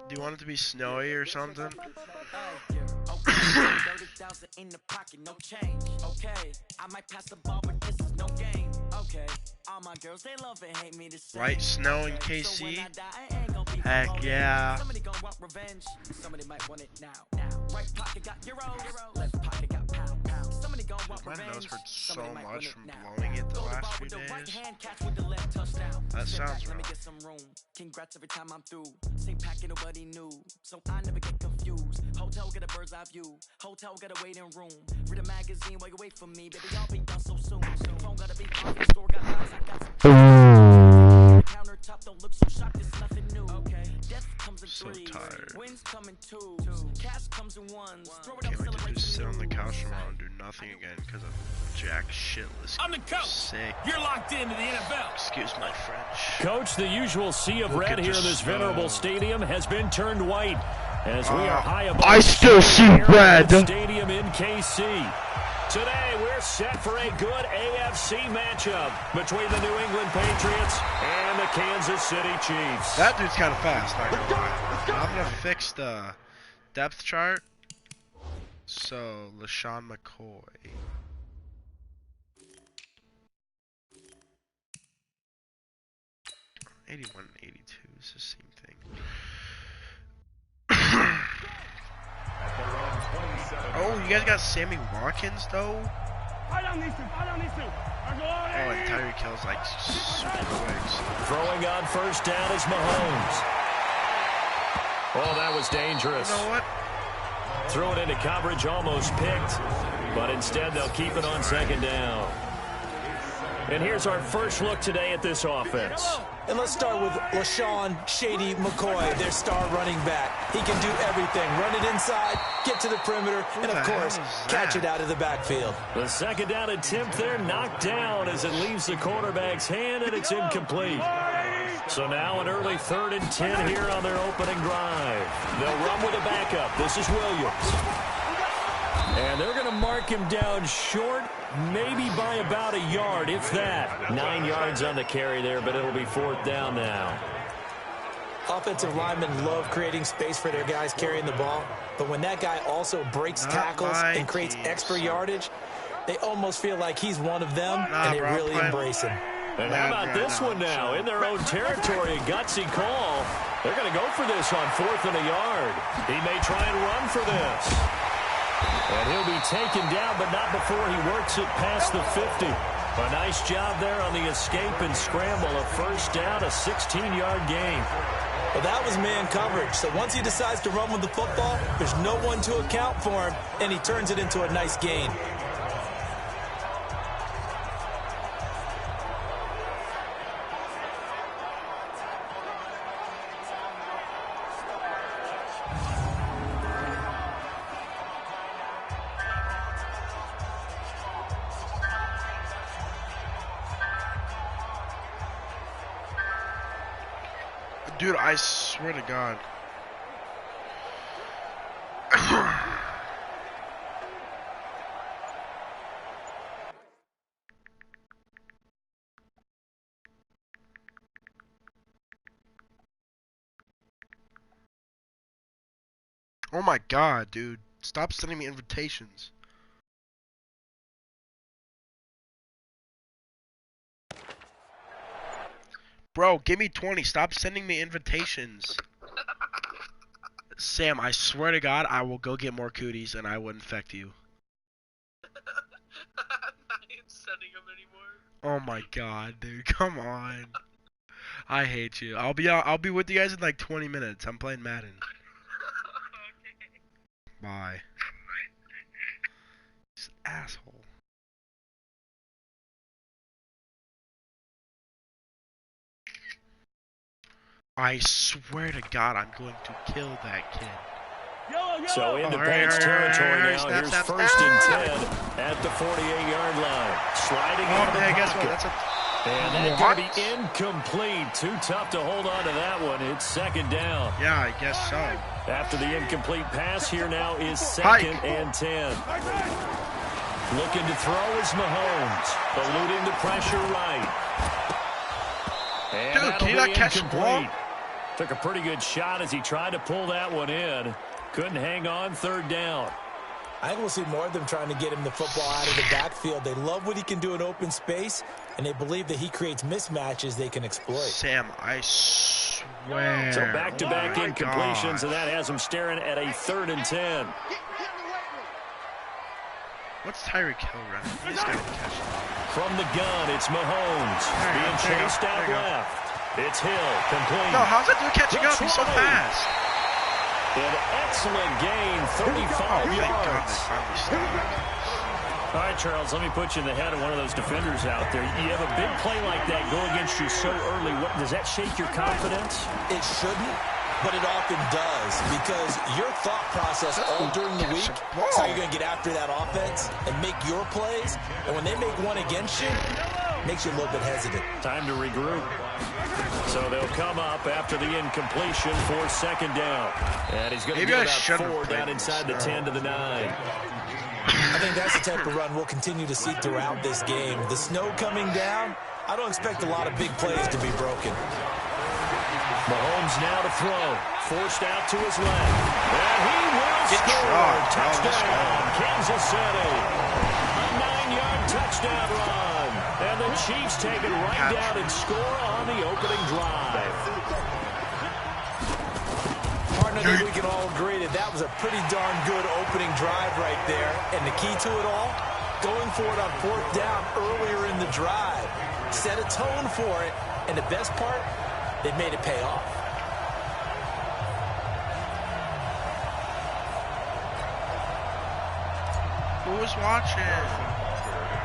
C: Do you want it to be snowy or something?
F: In the pocket, no change. Okay, I might pass the ball, but this is no game. Okay, all my girls, they love and hate me the same.
C: Light snow in KC? Heck yeah.
F: Somebody gon' want revenge. Somebody might want it now. Right pocket got euros. Left pocket got pound. Somebody gon' want
C: My
F: revenge.
C: nose hurts so
F: Somebody might
C: much
F: want
C: from
F: now.
C: blowing it the
F: Throw the
C: last
F: ball
C: few
F: with the right
C: days.
F: hand, catch with the left touchdown.
C: That
F: Step
C: sounds
F: back, let me
C: wrong.
F: get some room. Congrats every time I'm through. Same packet, nobody knew. So I never get confused. Hotel get a bird's eye view. Hotel get a waiting room. Read a magazine while you wait for me. Baby, I'll be done so soon. Phone gotta be off. The store got eyes. I got some. Countertop don't look so shocked. It's nothing new. Okay. Death comes in
C: So
F: threes.
C: tired.
F: Wins come in twos. Cash comes in ones. Throw it up,
C: Can't wait to
F: celebrate
C: just sit on the
F: news.
C: couch tomorrow and do nothing again because I'm jack shitless.
E: I'm the coach.
C: Sick.
E: You're locked into the NFL.
C: Excuse my French.
A: Coach, the usual sea of
C: Look
A: red
C: at
A: here
C: the
A: in this
C: snow.
A: venerable stadium has been turned white as we are high above
C: I still see red.
A: Stadium in KC. Today, we're set for a good AFC matchup between the New England Patriots and the Kansas City Chiefs.
C: That dude's kind of fast, not gonna lie. I'm gonna fix the depth chart. So, LaShawn McCoy. '81 and '82 is the same thing. Oh, you guys got Sammy Watkins though?
D: Fight on these two.
C: Oh, and Tyreek Hill's like super quick.
A: Throwing on first down is Mahomes. Oh, that was dangerous.
C: You know what?
A: Threw it into coverage, almost picked, but instead they'll keep it on second down. And here's our first look today at this offense.
B: And let's start with LaShawn Shady McCoy, their star running back. He can do everything. Run it inside, get to the perimeter, and of course, catch it out of the backfield.
A: The second down attempt there knocked down as it leaves the quarterback's hand, and it's incomplete. So now an early 3rd and 10 here on their opening drive. They'll run with a backup. This is Williams. And they're going to mark him down short, maybe by about a yard, if that. 9 yards on the carry there, but it'll be 4th down now.
B: Offensive linemen love creating space for their guys carrying the ball, but when that guy also breaks tackles and creates extra yardage, they almost feel like he's one of them, and they really embrace him.
A: And how about this one now? In their own territory, a gutsy call. They're going to go for this on 4th and a yard. He may try and run for this. And he'll be taken down, but not before he works it past the 50. A nice job there on the escape and scramble. A first down, a 16-yard gain.
B: Well, that was man coverage. So once he decides to run with the football, there's no one to account for him, and he turns it into a nice gain.
C: Dude, I swear to God. Oh my God, dude. Stop sending me invitations. Bro, give me 20. Stop sending me invitations. Sam, I swear to God, I will go get more cooties and I will infect you.
I: I'm not even sending them anymore.
C: Oh my God, dude, come on. I hate you. I'll be with you guys in like 20 minutes. I'm playing Madden.
I: Okay.
C: Bye. This asshole. I swear to God, I'm going to kill that kid.
A: So into Pants territory now. Here's first and 10 at the 48-yard line. Sliding into the pocket. And that's going to be incomplete. Too tough to hold on to that one. It's second down.
C: Yeah, I guess so.
A: After the incomplete pass, here now is second and 10. Looking to throw is Mahomes. Eluding the pressure right. And
C: dude, can you not catch the ball?
A: Took a pretty good shot as he tried to pull that one in. Couldn't hang on, third down.
B: I think we'll see more of them trying to get him the football out of the backfield. They love what he can do in open space, and they believe that he creates mismatches they can exploit.
C: Sam, I swear.
A: So back-to-back incompletions, and that has him staring at a 3rd and 10.
C: What's Tyreek Hill running? He's got to catch it.
A: From the gun, it's Mahomes. Being chased out left. It's Hill, complete.
C: No, how's that dude catching up? He's so fast.
A: An excellent gain, 35 yards. All right, Charles, let me put you in the head of one of those defenders out there. You have a big play like that go against you so early. Does that shake your confidence?
B: It shouldn't, but it often does, because your thought process all during the week is how you're going to get after that offense and make your plays. And when they make one against you, it makes you a little bit hesitant.
A: Time to regroup. So they'll come up after the incompletion for second down. And he's going to get about 4 down inside the 10 to the 9.
B: I think that's the type of run we'll continue to see throughout this game. The snow coming down, I don't expect a lot of big plays to be broken.
A: Mahomes now to throw. Forced out to his left. And he will score. Touchdown, Kansas City. A 9-yard touchdown run. And the Chiefs take it right down and score on the opening drive.
B: Partner, I think we can all agree that that was a pretty darn good opening drive right there. And the key to it all, going for it on 4th down earlier in the drive. Set a tone for it. And the best part, they made it pay off.
C: Who was watching?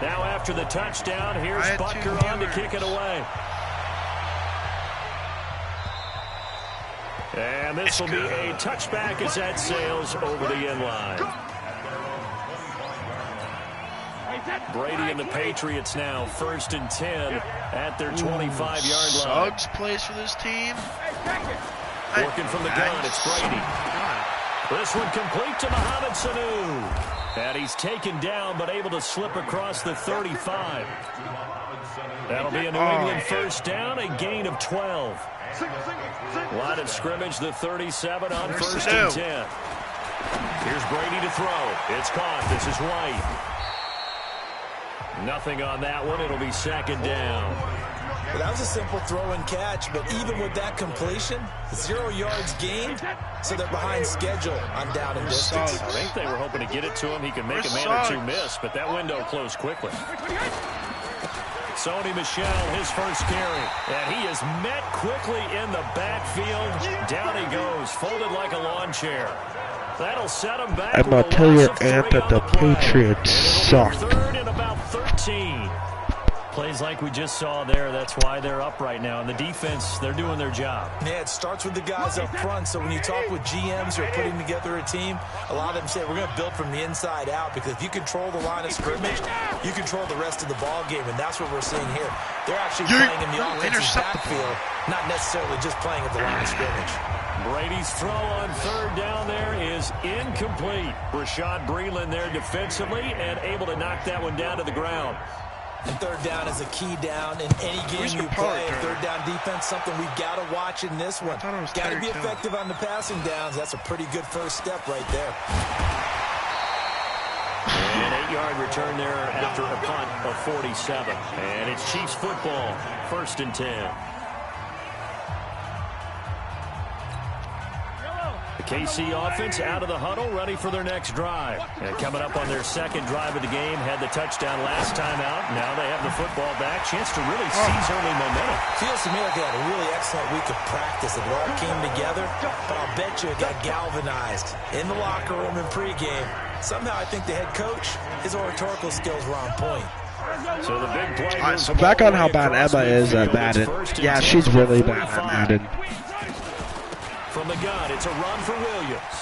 A: Now after the touchdown, here's Butker on to kick it away. And this will be a touchback as that sails over the end line. Brady and the Patriots now first and 10 at their 25-yard line.
C: Suggs plays for this team.
A: Working from the gun, it's Brady. This one complete to Mohamed Sanu. And he's taken down, but able to slip across the 35. That'll be a New England first down, a gain of 12. Line of scrimmage, the 37 on first and 10. Here's Brady to throw. It's caught. This is White. Nothing on that one. It'll be second down.
B: Well, that was a simple throw and catch, but even with that completion, 0 yards gained, so they're behind schedule on down and distance.
A: I think they were hoping to get it to him. He could make a man or two miss, but that window closed quickly. Sony Michel, his first carry, and he is met quickly in the backfield. Down he goes, folded like a lawn chair. That'll set him back.
C: I'm going to tell your aunt that the Patriots suck.
A: 3rd and about 13. Plays like we just saw there, that's why they're up right now. And the defense, they're doing their job.
B: Yeah, it starts with the guys up front. So when you talk with GMs who are putting together a team, a lot of them say we're going to build from the inside out, because if you control the line of scrimmage, you control the rest of the ball game, and that's what we're seeing here. They're actually playing in the offensive backfield, not necessarily just playing at the line of scrimmage.
A: Brady's throw on 3rd down there is incomplete. Rashad Breeland there defensively and able to knock that one down to the ground.
B: And 3rd down is a key down in any game you play. 3rd down defense, something we've got to watch in this one. Got to be effective on the passing downs. That's a pretty good first step right there.
A: And an 8-yard return there after a punt of 47. And it's Chiefs football, 1st and 10. The KC offense out of the huddle, ready for their next drive. And coming up on their second drive of the game, had the touchdown last time out. Now they have the football back. Chance to really seize early momentum.
B: Feels to me like they had a really excellent week of practice. It all came together, but I'll bet you it got galvanized in the locker room in pregame. Somehow I think the head coach, his oratorical skills were on point.
A: So the big play.
C: So back on how bad Emma is at Madden. Yeah, she's really bad at Madden.
A: From the gun, it's a run for Williams.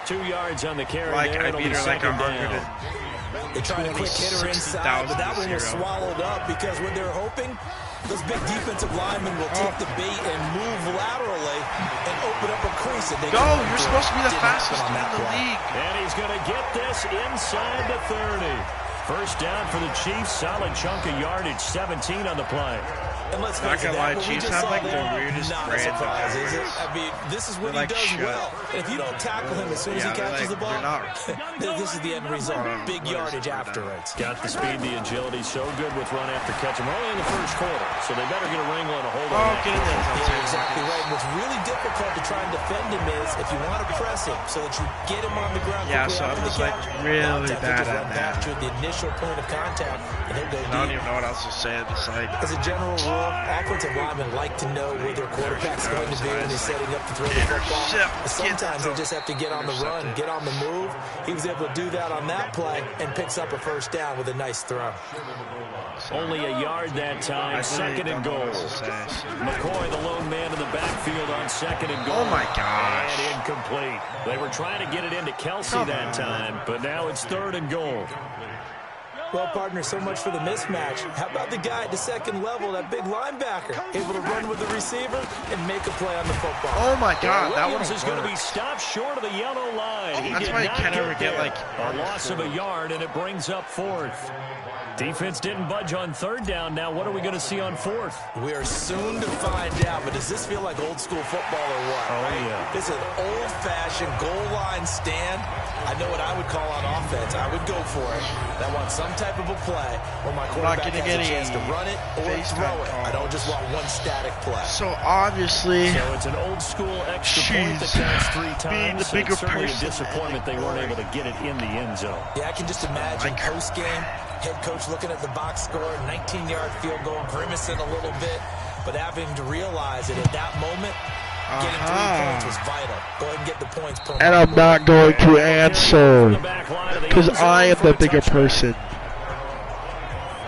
A: 2 yards on the carry.
C: Like,
A: there.
C: I beat her like 100.
B: They tried a quick hitter inside, but that one was swallowed up because what they're hoping, those big defensive linemen will take the bait and move laterally and open up a crease.
C: Go! You're supposed to be the fastest in the league.
A: And he's going to get this inside the 30. First down for the Chiefs. Solid chunk of yardage. 17 on the play.
B: And let's face it, that what we just saw
C: like
B: there,
C: the weirdest
B: not a surprise, is it? I mean, this is what he does well. And if you don't tackle him as soon as he catches the ball, this is the end result. Big yardage afterwards.
A: Got the speed, the agility, so good with run after catch. We're only in the first quarter, so they better get a wrangle and a hold on.
B: Get in there. Yeah, exactly right. What's really difficult to try and defend him is if you want to press him so that you get him on the ground quickly after the catch.
C: Really bad at
B: that. The initial point of contact, and he'll go deep.
C: I don't even know what else to say at the side.
B: As a general rule, offensive linemen like to know where their quarterback's going to be when he's setting up to throw the football. Sometimes they just have to get on the run, get on the move. He was able to do that on that play and picks up a first down with a nice throw.
A: Only a yard that time, second and goal. McCoy, the lone man in the backfield on second and goal.
C: Oh, my gosh.
A: And incomplete. They were trying to get it into Kelsey that time, but now it's third and goal.
B: Well, partner, so much for the mismatch. How about the guy at the second level, that big linebacker, able to run with the receiver and make a play on the football?
C: Oh, my God. That one
A: is going to be stopped short of the yellow line.
C: That's why you can't ever get, like,
A: a loss of a yard, and it brings up fourth. Defense didn't budge on third down. Now what are we going to see on fourth?
B: We are soon to find out, but does this feel like old school football or what?
A: Oh,
B: right?
A: yeah.
B: This is an old-fashioned goal line stand. I know what I would call on offense. I would go for it. I want some type of a play where my quarterback has a chance to run it or throw it. I don't just want one static play.
C: So obviously,
A: so it's an old school extra point that counts 3 times.
C: Being the bigger
A: certainly a disappointment they weren't able to get it in the end zone.
B: Yeah, I can just imagine post-game, head coach looking at the box score, 19-yard field goal, grimacing a little bit, but having to realize that at that moment, getting 3 points was vital. Go ahead and get the points.
C: And I'm not going to answer because I am the bigger person.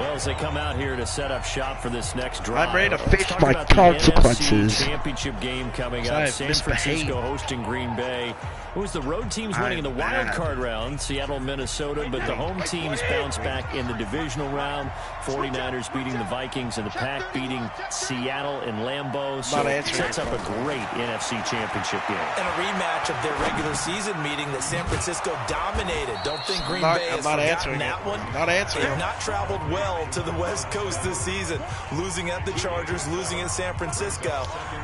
A: Well, as they come out here to set up shop for this next drive,
C: I'm ready to face my consequences.
A: NFC championship game coming up. San Francisco hosting Green Bay. It was the road teams winning in the wild card round, Seattle, Minnesota, but the home teams bounced back in the divisional round. 49ers beating the Vikings and the Pack beating Seattle in Lambeau. So it sets up a great NFC championship game.
B: And a rematch of their regular season meeting that San Francisco dominated. Don't think Green Bay has forgotten that one. They've not traveled well to the West Coast this season. Losing at the Chargers, losing at San Francisco.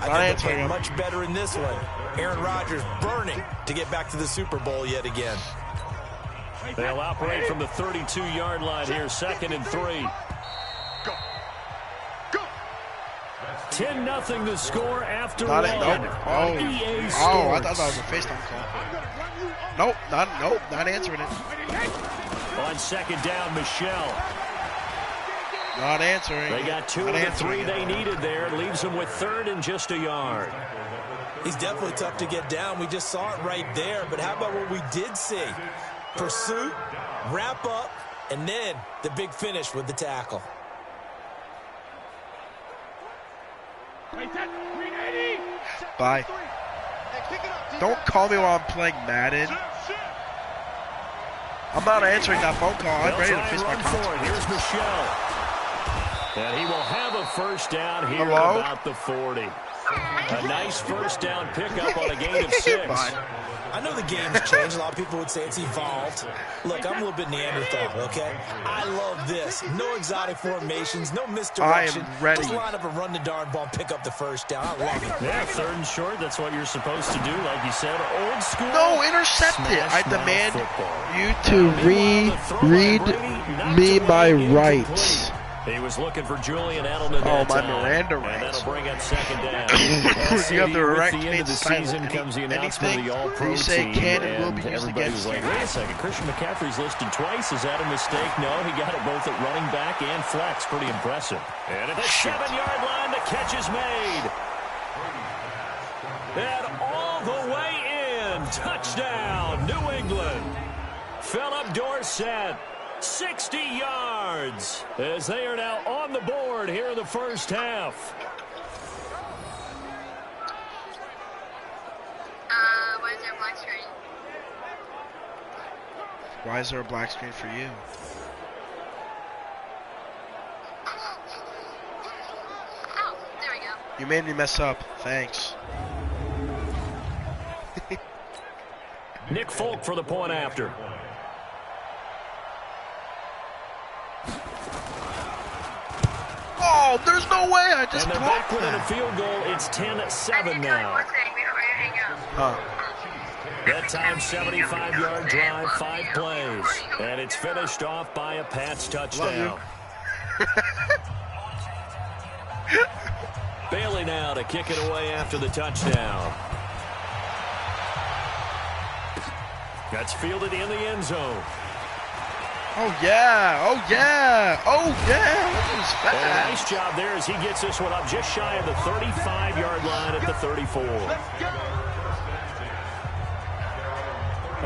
B: I think they're playing much better in this one. Aaron Rodgers burning to get back to the Super Bowl yet again.
A: They'll operate from the 32-yard line here, second and 3.
D: Go. Go.
A: 10-0 the score after
C: one.
A: EA
C: I thought that was a FaceTime call. Nope, not answering it.
A: On second down, Michelle.
C: Not answering.
A: They got 2 of the 3 they needed there. Leaves them with third and just a yard.
B: He's definitely tough to get down. We just saw it right there. But how about what we did see? Pursuit, wrap up, and then the big finish with the tackle.
C: Bye. Don't call me while I'm playing Madden. I'm not answering that phone call. I'm ready to face my consequences.
A: Here's Michelle. And he will have a first down here at about the 40. A nice first down pickup on a gain of 6.
B: I know the game's changed. A lot of people would say it's evolved. Look, I'm a little bit Neanderthal, okay? I love this. No exotic formations, no misdirection.
C: I am ready.
B: Just line up and run the darn ball, pick up the first down. I love it.
A: Yeah, third and short. That's what you're supposed to do. Like you said, old school.
C: No, intercept it. I demand you to read me my rights.
A: He was looking for Julian Edelman.
C: Oh, my
A: time,
C: Miranda
A: and
C: rights.
A: that'll bring up second down.
C: You have the right
A: With the end of the season comes the announcement of the All-Pro
C: you say
A: team,
C: can and will
A: and
C: be used
A: everybody
C: against
A: was like,
C: you.
A: wait a second, Christian McCaffrey's listed twice. Is that a mistake? No, he got it both at running back and flex. Pretty impressive. And at the 7-yard line, the catch is made. And all the way in. Touchdown, New England. Philip Dorsett. 60 yards as they are now on the board here in the first half.
G: Why is there a black screen?
C: Why is there a black screen for you?
G: Oh, there we go.
C: You made me mess up. Thanks.
A: Nick Folk for the point after.
C: Oh, there's no way. I just
A: And they're
C: blocked
A: back within a
C: that.
A: field goal. It's 10-7 now.
G: One thing before you hang up.
C: Huh.
A: That time, 75-yard drive, 5 plays. And it's finished off by a Pats touchdown. Bailey now to kick it away after the touchdown. That's fielded in the end zone.
C: Oh, yeah. Oh, yeah. Oh, yeah. That was
A: And a
C: fast.
A: nice job there as he gets this one up just shy of the 35-yard line at the 34.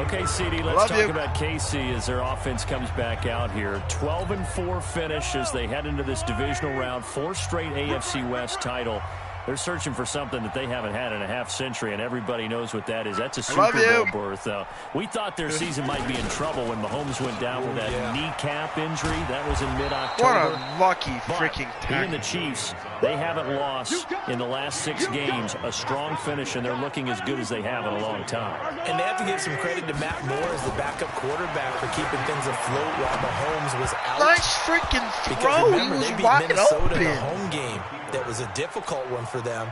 A: Okay, CD, let's talk about KC as their offense comes back out here. 12-4 finish as they head into this divisional round. 4 straight AFC West title. They're searching for something that they haven't had in a half century, and everybody knows what that is. That's a Super Bowl berth. We thought their season might be in trouble when Mahomes went down with that kneecap injury. That was in mid-October.
C: What a lucky freaking
A: But
C: tackle.
A: even the Chiefs, they haven't lost in the last 6 games. A strong finish, and they're looking as good as they have in a long time.
B: And they have to give some credit to Matt Moore as the backup quarterback for keeping things afloat while Mahomes was out.
C: Nice freaking
B: Because
C: throw.
B: remember,
C: He was
B: they beat
C: wide
B: Minnesota in a
C: open.
B: home game that was a difficult one for them.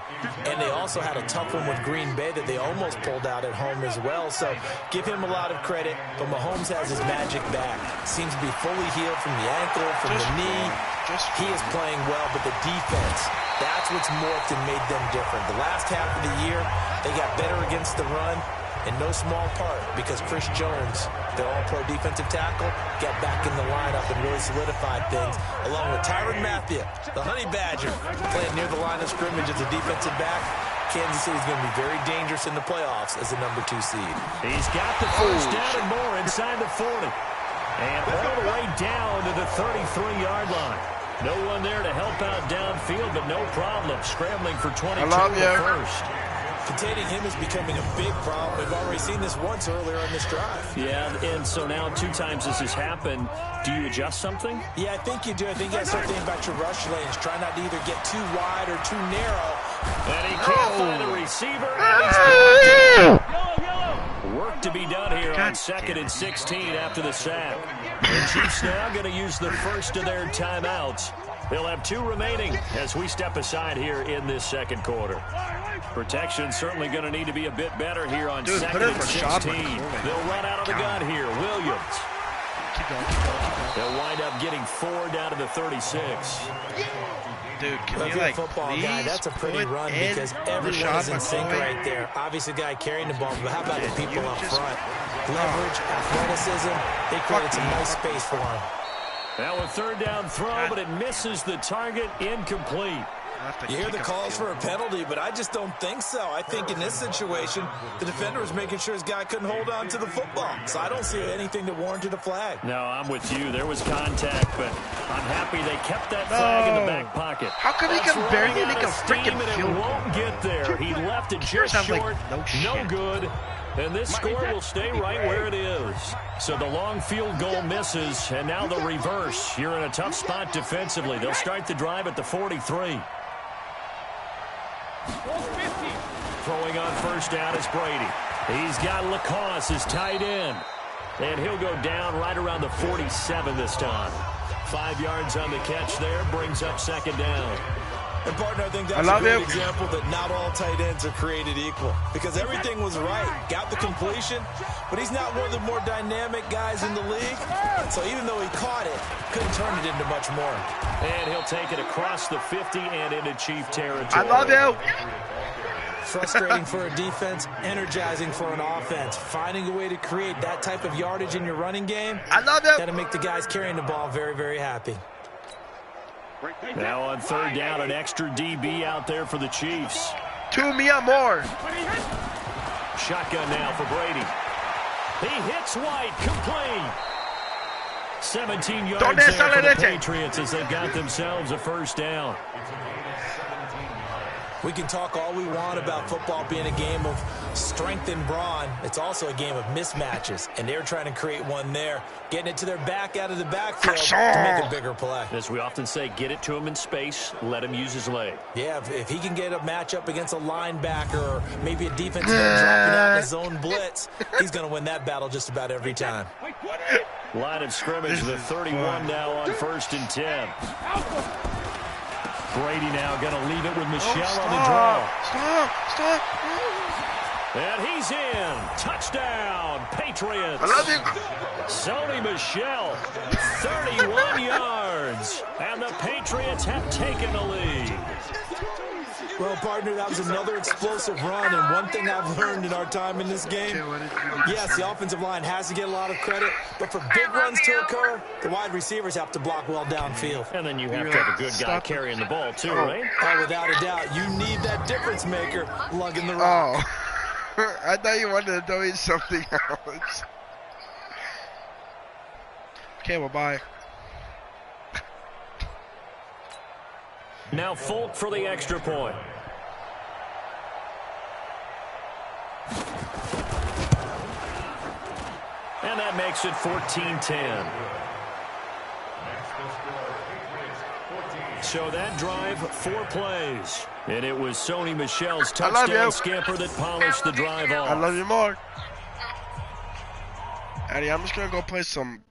B: And they also had a tough one with Green Bay that they almost pulled out at home as well. So give him a lot of credit. But Mahomes has his magic back. Seems to be fully healed from the ankle, from the knee. He is playing well, but the defense, that's what's morphed and made them different. The last half of the year, they got better against the run. In no small part because Chris Jones, their all-pro defensive tackle, got back in the lineup and really solidified things, along with Tyrann Mathieu, the Honey Badger, playing near the line of scrimmage as a defensive back. Kansas City's going to be very dangerous in the playoffs as a number 2 seed.
A: He's got the first down and more inside the 40. And all the way down to the 33-yard line. No one there to help out downfield, but no problem. Scrambling for 22 first.
B: Containing him is becoming a big problem. We've already seen this once earlier on this drive.
A: Yeah, and so now 2 times this has happened. Do you adjust something?
B: Yeah, I think you do. I think you got to start thinking about your rush lanes. Try not to either get too wide or too narrow.
A: And he can't find the receiver. And he's work to be done here on 2nd and 16 after the sack. The Chiefs now going to use the first of their timeouts. They'll have 2 remaining as we step aside here in this second quarter. Protection certainly going to need to be a bit better here on 2nd and 16. They'll run out of the gun here. Williams.
C: Keep going, keep going, keep going.
A: They'll wind up getting 4 down to the 36.
C: Dude, can
B: If
C: you,
B: you're a
C: like,
B: football guy, that's a pretty run because everyone is in sync right there. Obviously, the guy carrying the ball, but how about the people up front? Leverage, athleticism, they created some nice space for him.
A: Now a 3rd down throw, but it misses the target, incomplete.
B: You hear the calls for a penalty, but I just don't think so. I think in this situation, the defender was making sure his guy couldn't hold on to the football. So I don't see anything that warranted a flag.
A: No, I'm with you. There was contact, but I'm happy they kept that flag in the back pocket.
C: How come he can barely make a freaking field
A: goal? Won't get there. He left it just short. No good. And this score will stay right where it is. So the long field goal misses, and now the reverse. You're in a tough spot defensively. They'll start the drive at the 43. Throwing on first down is Brady. He's got Lacoste as tight end. And he'll go down right around the 47 this time. 5 yards on the catch there, brings up 2nd down.
B: And partner, I think that's a great example that not all tight ends are created equal. Because everything was right. Got the completion, but he's not one of the more dynamic guys in the league. So even though he caught it, couldn't turn it into much more.
A: And he'll take it across the 50 and into Chief territory.
C: I love you.
B: Frustrating for a defense, energizing for an offense. Finding a way to create that type of yardage in your running game.
C: I love you.
B: Got to make the guys carrying the ball very, very happy.
A: Now on third down, an extra DB out there for the Chiefs.
C: 2 mi amor.
A: Shotgun now for Brady. He hits White, complete. 17 yards there for the Patriots as they've got themselves a first down.
B: We can talk all we want about football being a game of strength and brawn. It's also a game of mismatches, and they're trying to create one there, getting it to their back out of the backfield to make a bigger play.
A: As we often say, get it to him in space, let him use his leg.
B: Yeah, if he can get a matchup against a linebacker or maybe a defensive end dropping out in his own blitz, he's going to win that battle just about every time.
A: Line of scrimmage, the 31 now on 1st and 10. Brady now going to leave it with Michelle on the draw.
C: Stop.
A: And he's in. Touchdown, Patriots.
C: I love you.
A: Sony Michel, 31 yards. And the Patriots have taken the lead.
B: Well, partner, that was another explosive run, and one thing I've learned in our time in this game, yes, the offensive line has to get a lot of credit, but for big runs to occur, the wide receivers have to block well downfield.
A: And then you have to have a good guy carrying the ball, too, right?
B: Oh, without a doubt. You need that difference maker lugging the rock.
C: Oh, I thought you wanted to tell me something else. Okay, well, bye.
A: Now Folk for the extra point. And that makes it 14-10. So that drive, 4 plays. And it was Sony Michel's touchdown scamper that polished the drive off.
C: I love you more. Eddie, I'm just going to go play some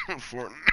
C: Fortnite.